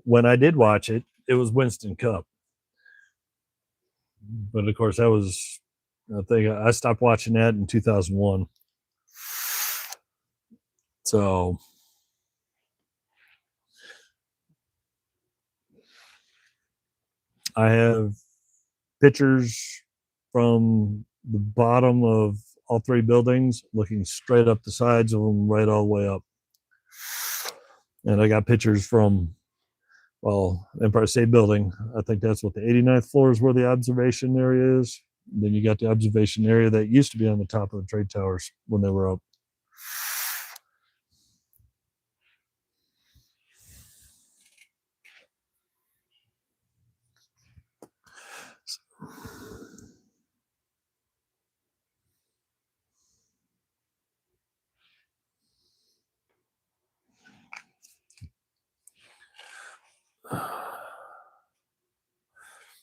When I did watch it, it was Winston Cup. But of course, I stopped watching that in 2001. So I have pictures from the bottom of all 3 buildings looking straight up the sides of them, right all the way up. And I got pictures from, Empire State Building. I think that's what the 89th floor is, where the observation area is. Then you got the observation area that used to be on the top of the trade towers when they were up.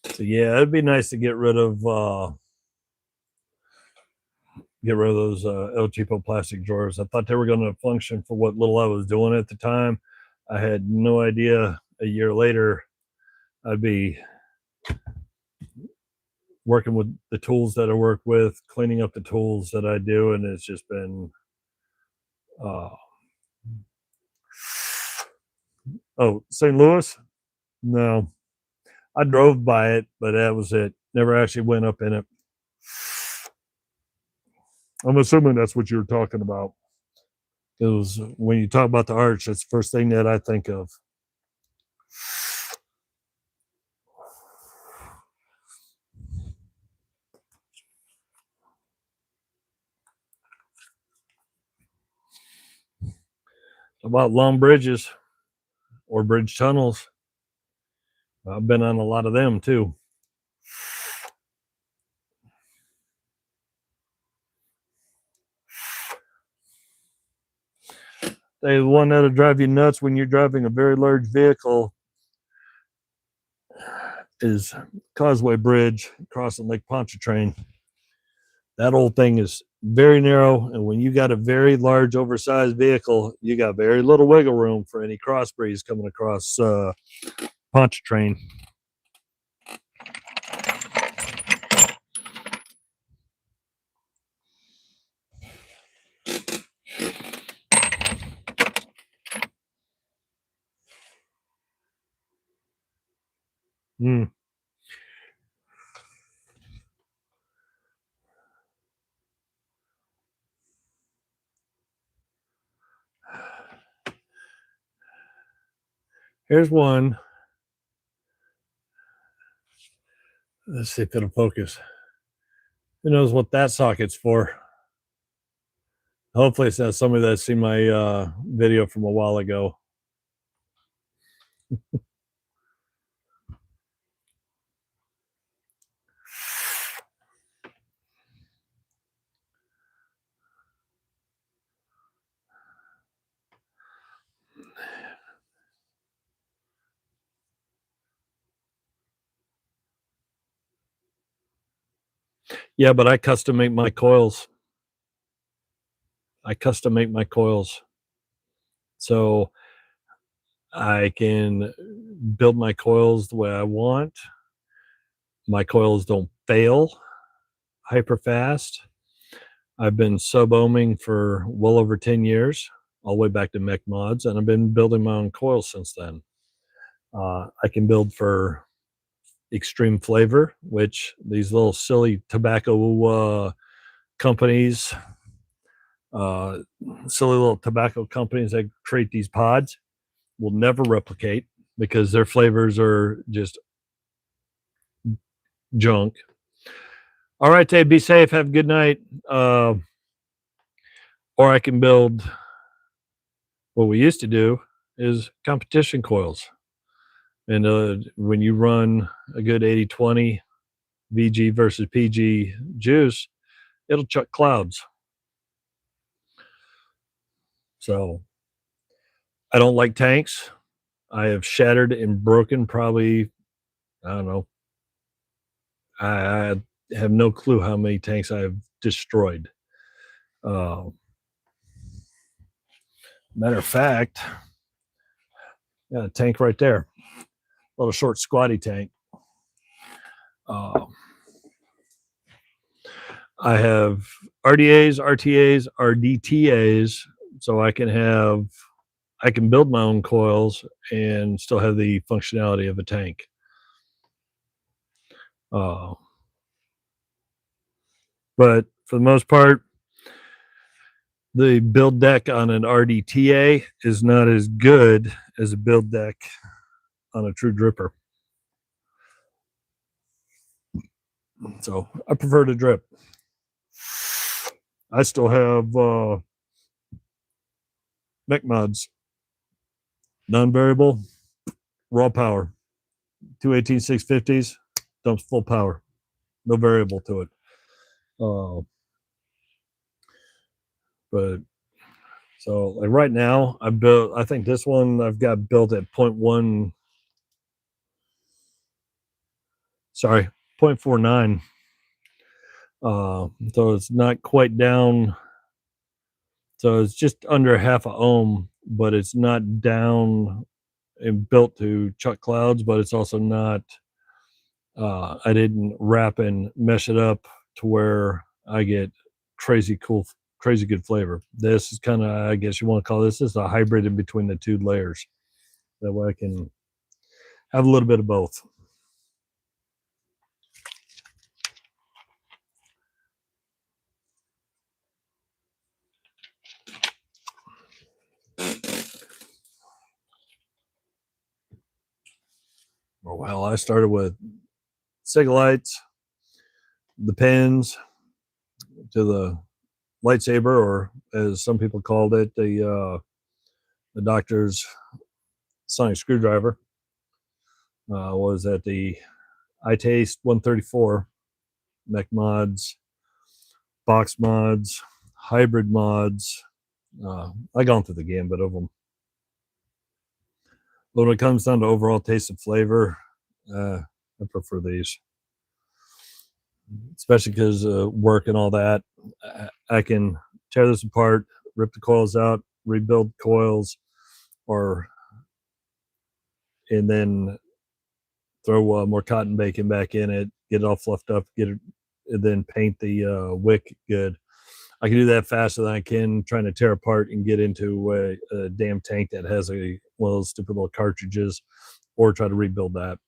So yeah, it'd be nice to get rid of those El Cheapo plastic drawers. I thought they were going to function for what little I was doing at the time. I had no idea a year later I'd be working with the tools that I work with, cleaning up the tools that I do, and it's just been St. Louis? No. I drove by it, but that was it. Never actually went up in it. I'm assuming that's what you're talking about. Because when you talk about the arch, that's the first thing that I think of. About long bridges or bridge tunnels. I've been on a lot of them too. The one that'll drive you nuts when you're driving a very large vehicle is Causeway Bridge crossing Lake Pontchartrain. That old thing is very narrow, and when you got a very large, oversized vehicle, you got very little wiggle room for any cross breeze coming across Pontchartrain. Mm. Here's one. Let's see if it'll focus. Who knows what that socket's for? Hopefully it's not somebody that's seen my video from a while ago. Yeah, but I custom make my coils. I custom make my coils. So I can build my coils the way I want. My coils don't fail hyper fast. I've been sub-ohming for well over 10 years, all the way back to mech mods, and I've been building my own coils since then. I can build for extreme flavor, which these little silly tobacco companies, uh, silly little tobacco companies that create these pods will never replicate because their flavors are just junk. All right, Dave, be safe. Have a good night. Or I can build what we used to do is competition coils. And when you run a good 80-20 VG versus PG juice, it'll chuck clouds. So I don't like tanks. I have shattered and broken probably, I don't know. I have no clue how many tanks I have destroyed. Uh, Matter of fact, got a tank right there, a little short squatty tank. I have RDAs, RTAs, RDTAs, so I can build my own coils and still have the functionality of a tank. But for the most part, the build deck on an RDTA is not as good as a build deck on a true dripper. So I prefer to drip. I still have mech mods, non-variable, raw power, 218 650s, dumps full power, no variable to it. But so like right now, I think this one I've got built at 0.1, sorry, 0.49. So it's not quite down. So it's just under half a ohm, but it's not down and built to chuck clouds, but it's also not, I didn't wrap and mesh it up to where I get crazy good flavor. This is kind of, I guess you want to call this a hybrid in between the two layers. That way I can have a little bit of both. Well, I started with Lights, the pins, to the lightsaber, or as some people called it, the doctor's sonic screwdriver. Was at the I Taste 134, mech mods, box mods, hybrid mods. I gone through the gambit of them. But when it comes down to overall taste and flavor, I prefer these, especially because work and all that. I can tear this apart, rip the coils out, rebuild coils, and then throw more cotton bacon back in it, get it all fluffed up, and then paint the wick good. I can do that faster than I can trying to tear apart and get into a damn tank that has one of those stupid little cartridges, or try to rebuild that.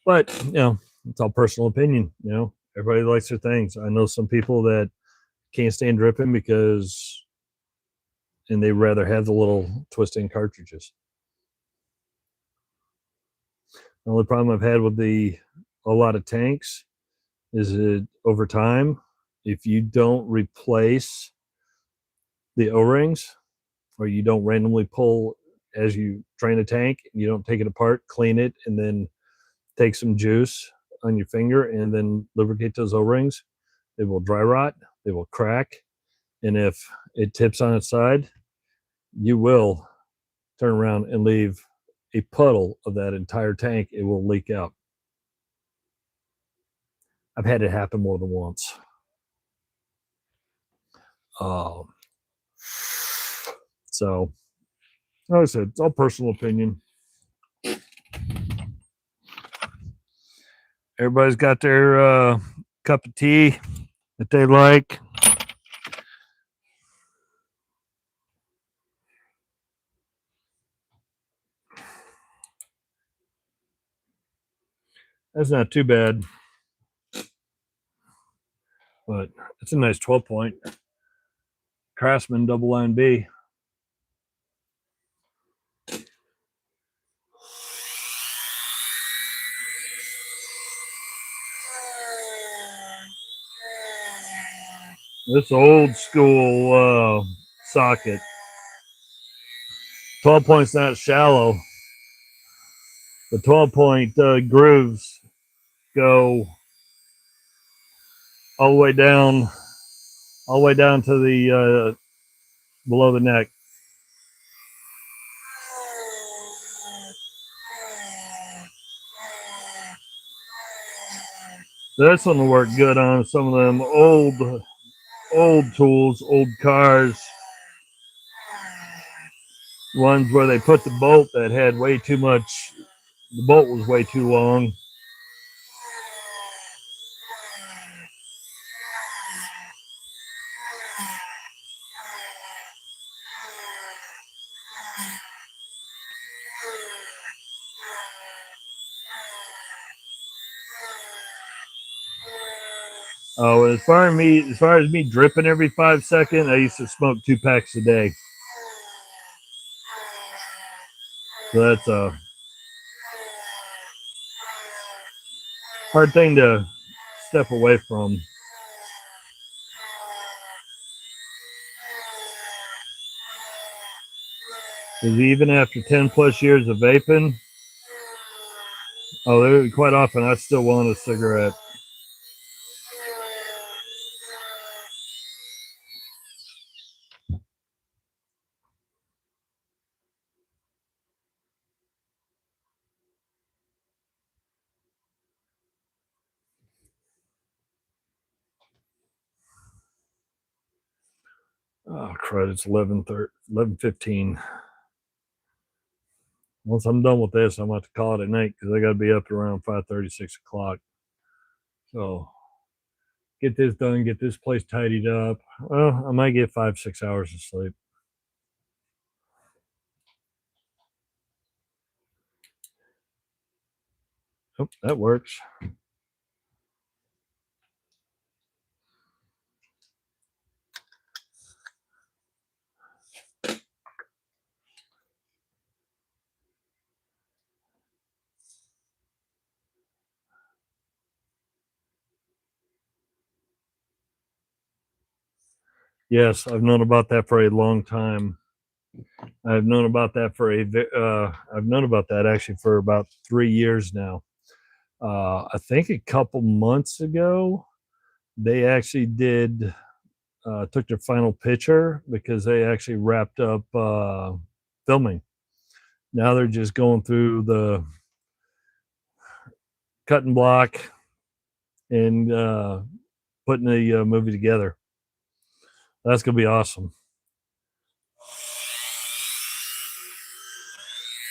But it's all personal opinion. Everybody likes their things. I know some people that can't stand dripping and they rather have the little twisting cartridges. The only problem I've had with a lot of tanks is that over time, if you don't replace the O-rings, or you don't randomly pull as you drain a tank, you don't take it apart, clean it, and then take some juice on your finger and then lubricate those O-rings, they will dry rot, they will crack, and if it tips on its side, you will turn around and leave a puddle of that entire tank. It will leak out. I've had it happen more than once. So, like I said, it's all personal opinion. Everybody's got their cup of tea that they like. That's not too bad, but it's a nice 12-point Craftsman double line B. This old school socket. 12 point's not shallow. The 12-point grooves go all the way down to the below the neck. This one will work good on some of them old tools, old cars. Ones where they put the bolt that had way too much, the bolt was way too long. Oh, as far as me dripping every 5 seconds, I used to smoke 2 packs a day. So that's a hard thing to step away from. Because even after 10 plus years of vaping, quite often I still want a cigarette. Oh, crud, it's 11:15. Once I'm done with this, I'm going to call it at night because I got to be up around 5:30, 6 o'clock. So get this done, get this place tidied up. Well, I might get 5-6 hours of sleep. Oh, that works. Yes, I've known about that for a long time. I've known about that actually for about 3 years now. I think a couple months ago, they actually took their final picture because they actually wrapped up filming. Now they're just going through the cutting block and putting the movie together. That's gonna be awesome.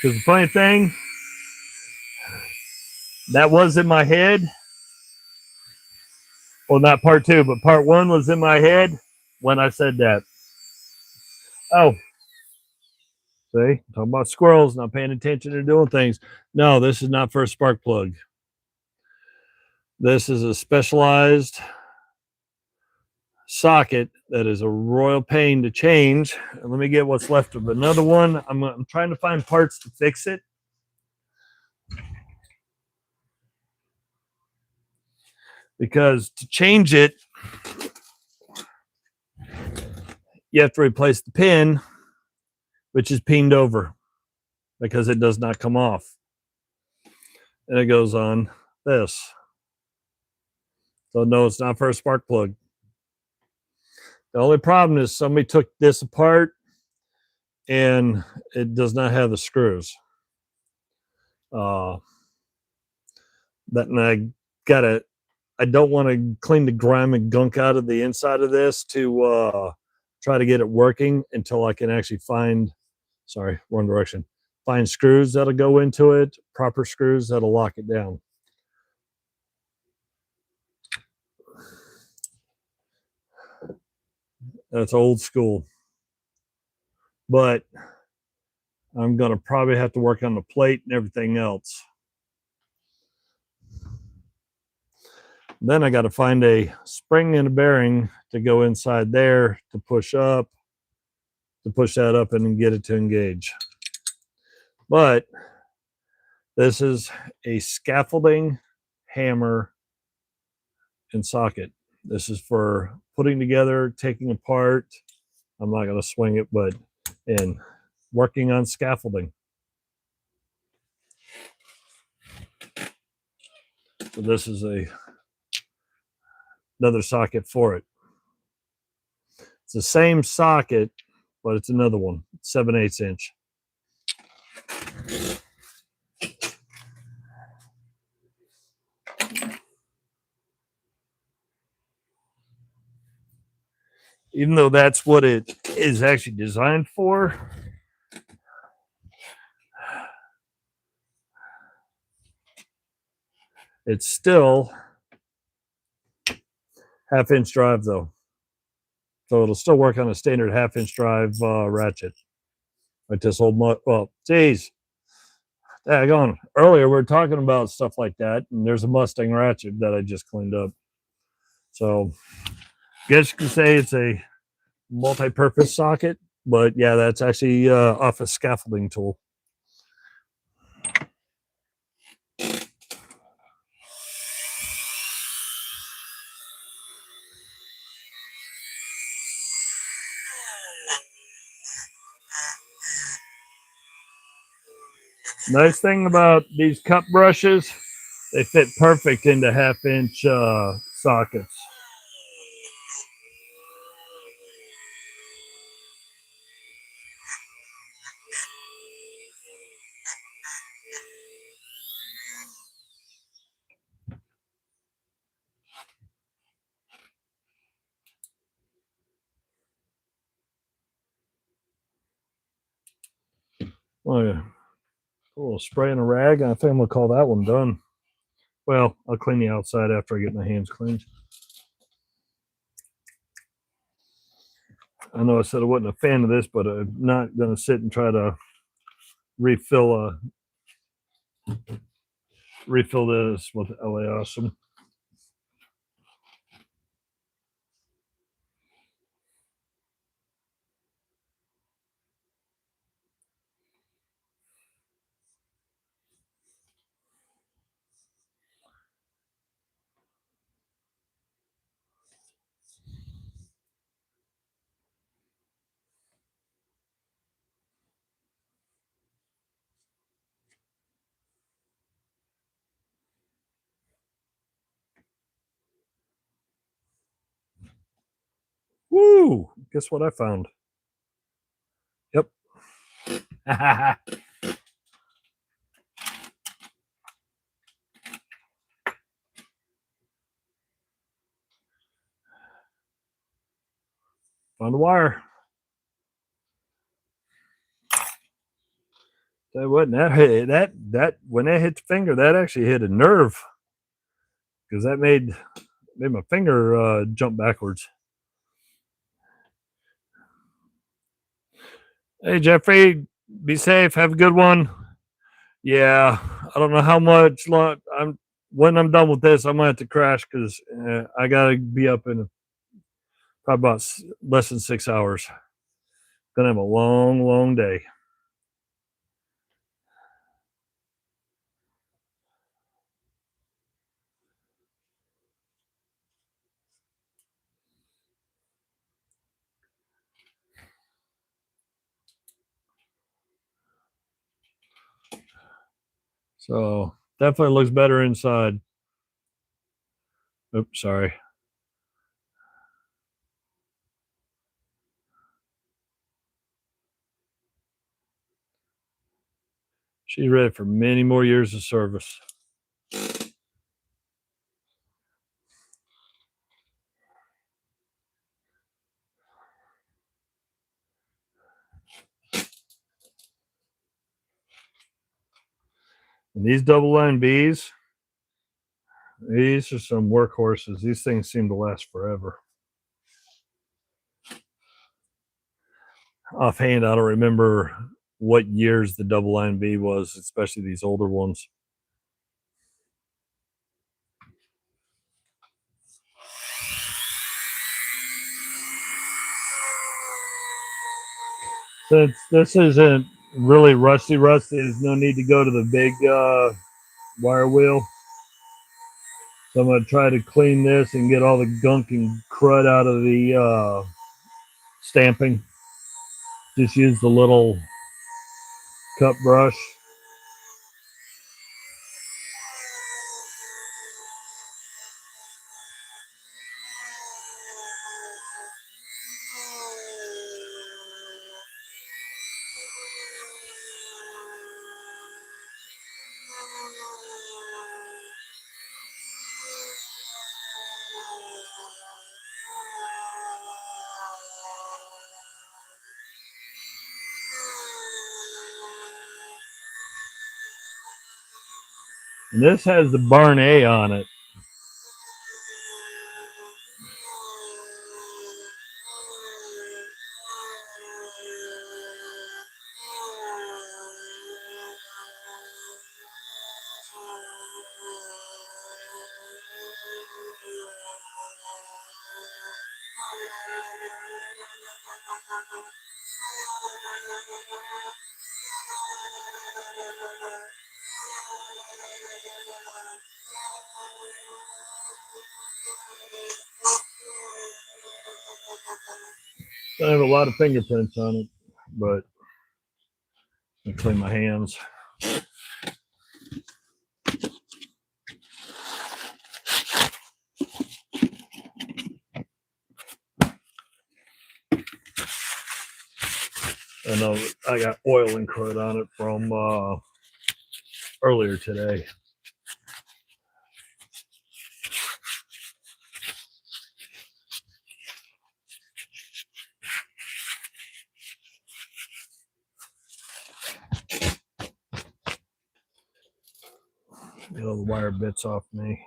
Because the funny thing, that was in my head. Well, not part 2, but part 1 was in my head when I said that. Oh, see, talking about squirrels not paying attention to doing things. No, this is not for a spark plug. This is a specialized socket that is a royal pain to change. And let me get what's left of another one. I'm trying to find parts to fix it. Because to change it, you have to replace the pin, which is pinned over because it does not come off. And it goes on this. So no, it's not for a spark plug. The only problem is somebody took this apart and it does not have the screws. And I got it. I don't want to clean the grime and gunk out of the inside of this to try to get it working until I can actually find, sorry, wrong direction, find screws that'll go into it, proper screws that'll lock it down. That's old school. But I'm going to probably have to work on the plate and everything else. Then I got to find a spring and a bearing to go inside there to push up, to push that up and get it to engage. But this is a scaffolding, hammer, and socket. This is for putting together, taking apart. I'm not going to swing it, but and working on scaffolding. So this is another socket for it. It's the same socket, but it's another one, 7/8 inch. Even though that's what it is actually designed for, it's still 1/2 inch drive though. So it'll still work on a standard 1/2 inch drive ratchet. Like this old, well, geez. Daggone. Earlier we were talking about stuff like that, and there's a Mustang ratchet that I just cleaned up. So I guess you could say it's a multi-purpose socket, but yeah, that's actually off a scaffolding tool. Nice thing about these cup brushes, they fit perfect into 1/2 inch sockets. Oh yeah, a little spray and a rag, and I think I'm gonna call that one done. Well, I'll clean the outside after I get my hands cleaned. I know I said I wasn't a fan of this, but I'm not gonna sit and try to refill this with LA Awesome. Woo! Guess what I found? Yep. Found a wire. That wasn't that when that hit the finger, that actually hit a nerve because that made my finger jump backwards. Hey Jeffrey, be safe. Have a good one. Yeah, I don't know how much long when I'm done with this. I'm gonna have to crash because I gotta be up in probably about less than 6 hours. Gonna have a long day. So definitely looks better inside. Oops, sorry. She's ready for many more years of service. And these double line Bs, these are some workhorses. These things seem to last forever. Offhand, I don't remember what years the double line B was, especially these older ones. Since this isn't really rusty, there's no need to go to the big wire wheel. So I'm going to try to clean this and get all the gunk and crud out of the stamping. Just use the little cup brush. And this has the Barn A on it. I have a lot of fingerprints on it, but I clean my hands. I know I got oil and crud on it from earlier today. Get all the wire bits off me.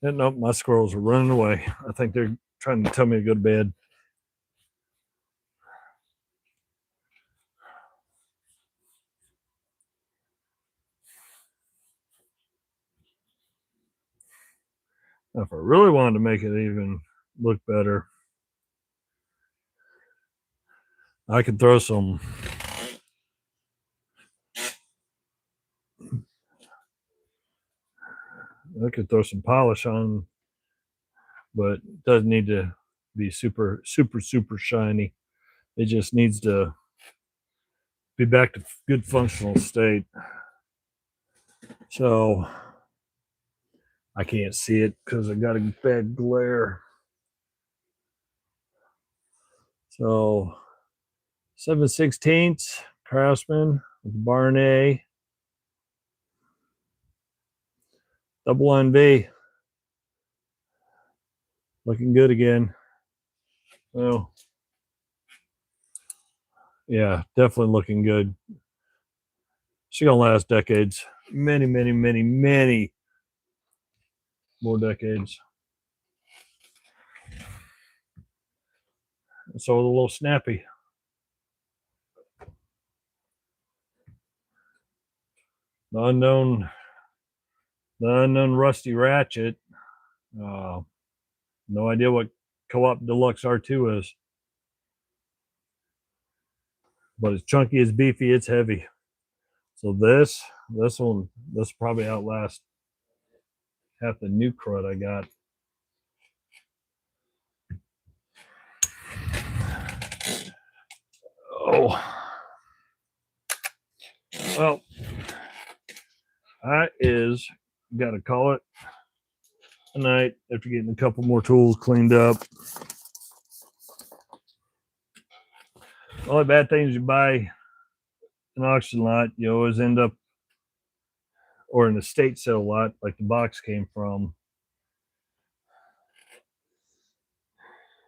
And nope, my squirrels are running away. I think they're trying to tell me to go to bed. Now, if I really wanted to make it even look better, I could throw some polish on, but it doesn't need to be super shiny. It just needs to be back to good functional state. So I can't see it because I got a bad glare. So 7/16 Craftsman with the Barn A, double line B, looking good again. Well, yeah, definitely looking good. She's gonna last decades, many more decades. So a little snappy. The unknown rusty ratchet. No idea what Co-op Deluxe R2 is, but it's chunky, it's beefy, it's heavy. So this probably outlast half the new crud I got. Oh, well, I gotta call it a night after getting a couple more tools cleaned up. The only bad things you buy an auction lot, you always end up, or an estate sale lot like the box came from,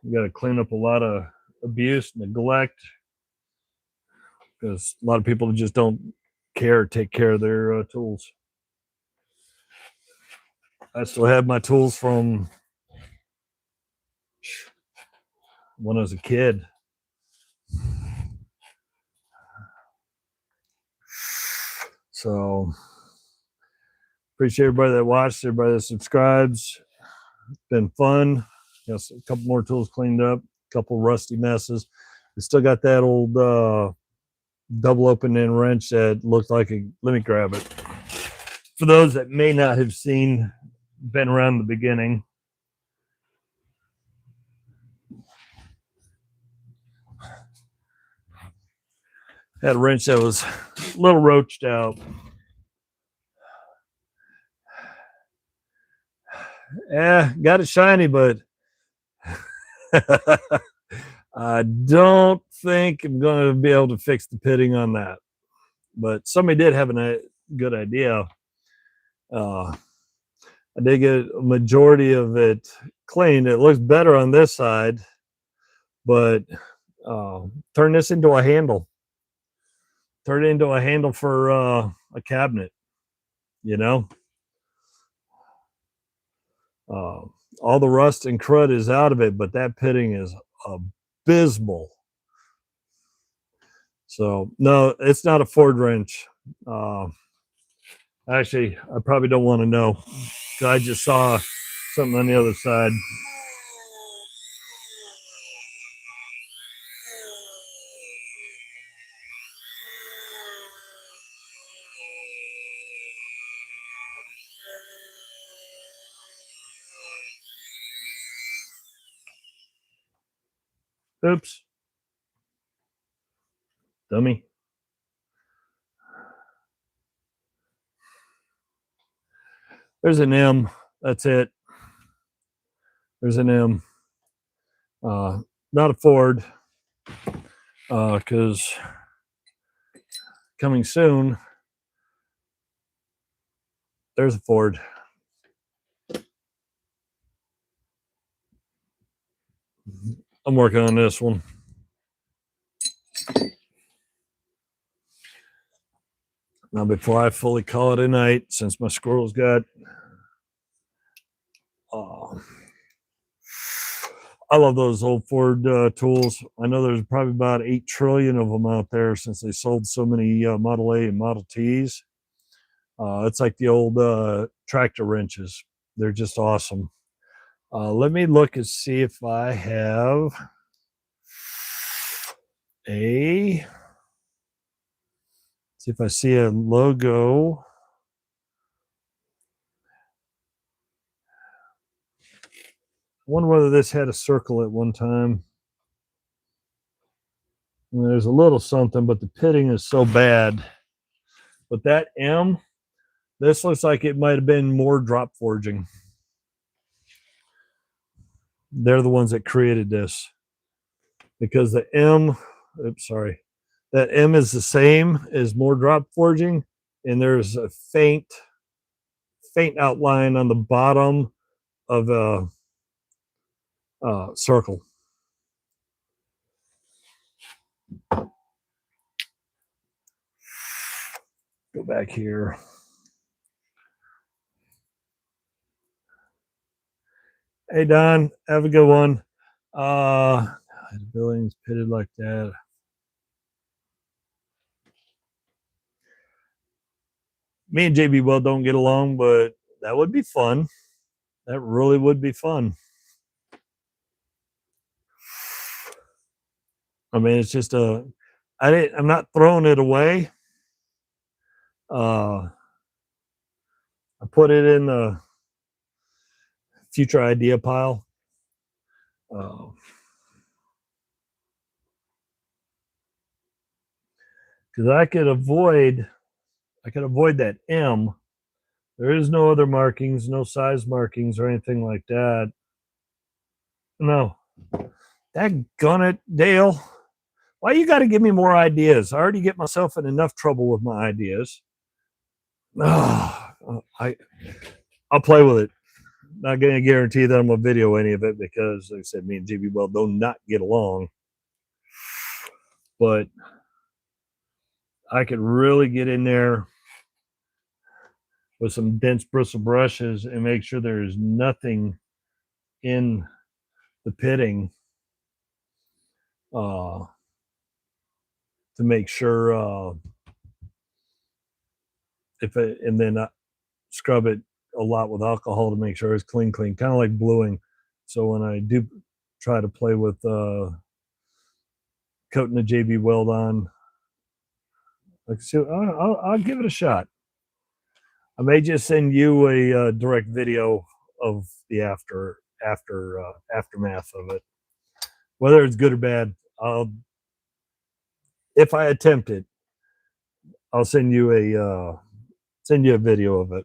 you got to clean up a lot of abuse, neglect, because a lot of people just don't take care of their tools. I still have my tools from when I was a kid. So appreciate everybody that watched, everybody that subscribes. It's been fun. A couple more tools cleaned up, a couple rusty messes. We still got that old double open end wrench that looked like a, let me grab it. For those that may not have been around the beginning. Had a wrench that was a little roached out. Yeah, got it shiny, but I don't think I'm going to be able to fix the pitting on that. But somebody did have a good idea. I did get a majority of it cleaned. It looks better on this side, but turn this into a handle. Turn it into a handle for a cabinet, you know. All the rust and crud is out of it, but that pitting is abysmal. So no, it's not a Ford wrench. Actually, I probably don't want to know. I just saw something on the other side. Oops. Dummy. There's an M. That's it. There's an M. Not a Ford. Because coming soon, there's a Ford. I'm working on this one. Now, before I fully call it a night, since my squirrels got I love those old Ford tools. I know there's probably about 8 trillion of them out there since they sold so many Model A and Model Ts. It's like the old tractor wrenches. They're just awesome. Let me look and see if I have see if I see a logo. I wonder whether this had a circle at one time. And there's a little something, but the pitting is so bad. But that M, this looks like it might have been more drop forging. They're the ones that created this. Because the M, oops, sorry. That M is the same as more drop forging. And there's a faint outline on the bottom of a circle. Go back here. Hey Don, have a good one. The building's pitted like that. Me and JB Well don't get along, but that would be fun. That really would be fun. I mean, it's just I'm not throwing it away. I put it in the future idea pile. Because I could avoid that M. There is no other markings, no size markings or anything like that. No. Daggone it, Dale. Why you got to give me more ideas? I already get myself in enough trouble with my ideas. I'll play with it. Not going to guarantee that I'm going to video any of it because, like I said, me and JB Well do not get along. but I could really get in there with some dense bristle brushes and make sure there is nothing in the pitting, to make sure, and then scrub it a lot with alcohol to make sure it's clean, kind of like bluing. So when I do try to play with coating the JB Weld on, like, so I'll give it a shot. I may just send you a direct video of the aftermath of it, whether it's good or bad. If I attempt it, I'll send you a video of it.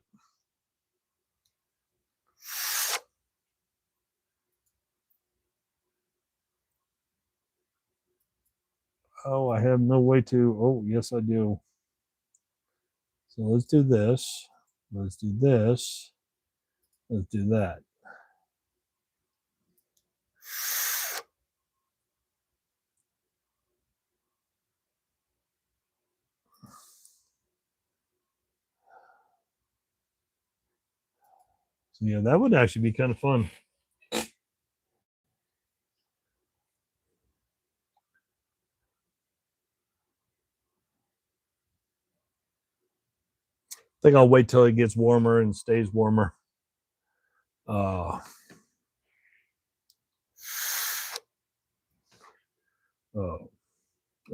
Oh, I have no way to. Oh, yes, I do. So let's do this. Let's do this. Let's do that. So yeah, that would actually be kind of fun. I think I'll wait till it gets warmer and stays warmer. I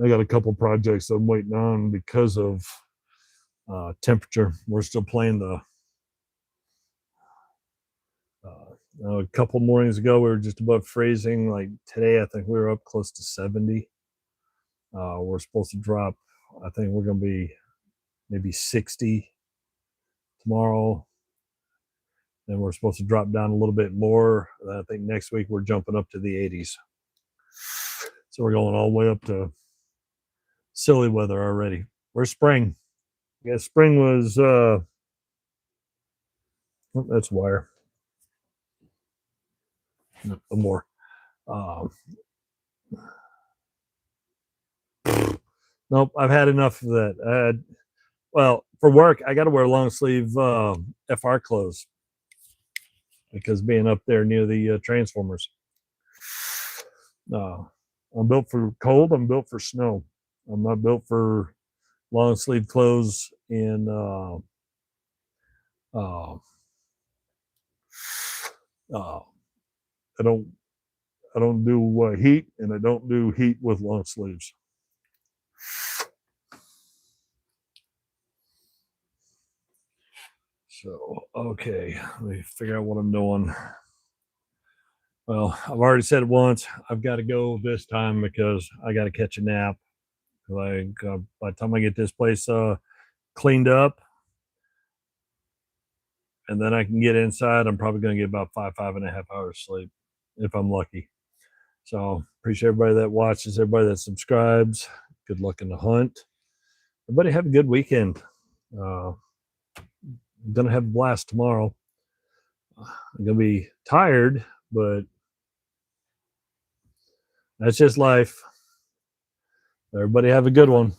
got a couple projects I'm waiting on because of temperature. We're still playing the. A couple mornings ago, we were just above freezing. Like today, I think we were up close to 70. We're supposed to drop. I think we're going to be maybe 60 tomorrow. Then we're supposed to drop down a little bit more. I think next week we're jumping up to the 80s. So we're going all the way up to silly weather already. We're spring. Yeah, spring was. Oh, that's wire. No more. Nope, I've had enough of that. Well, for work, I got to wear long sleeve FR clothes because being up there near the transformers. I'm built for cold. I'm built for snow. I'm not built for long sleeve clothes in I don't do heat, and I don't do heat with long sleeves. So, okay, let me figure out what I'm doing. Well, I've already said it once. I've got to go this time because I got to catch a nap. Like by the time I get this place cleaned up, and then I can get inside, I'm probably going to get about 5.5 hours sleep if I'm lucky. So appreciate everybody that watches, everybody that subscribes. Good luck in the hunt. Everybody have a good weekend. I'm going to have a blast tomorrow. I'm going to be tired, but that's just life. Everybody have a good one.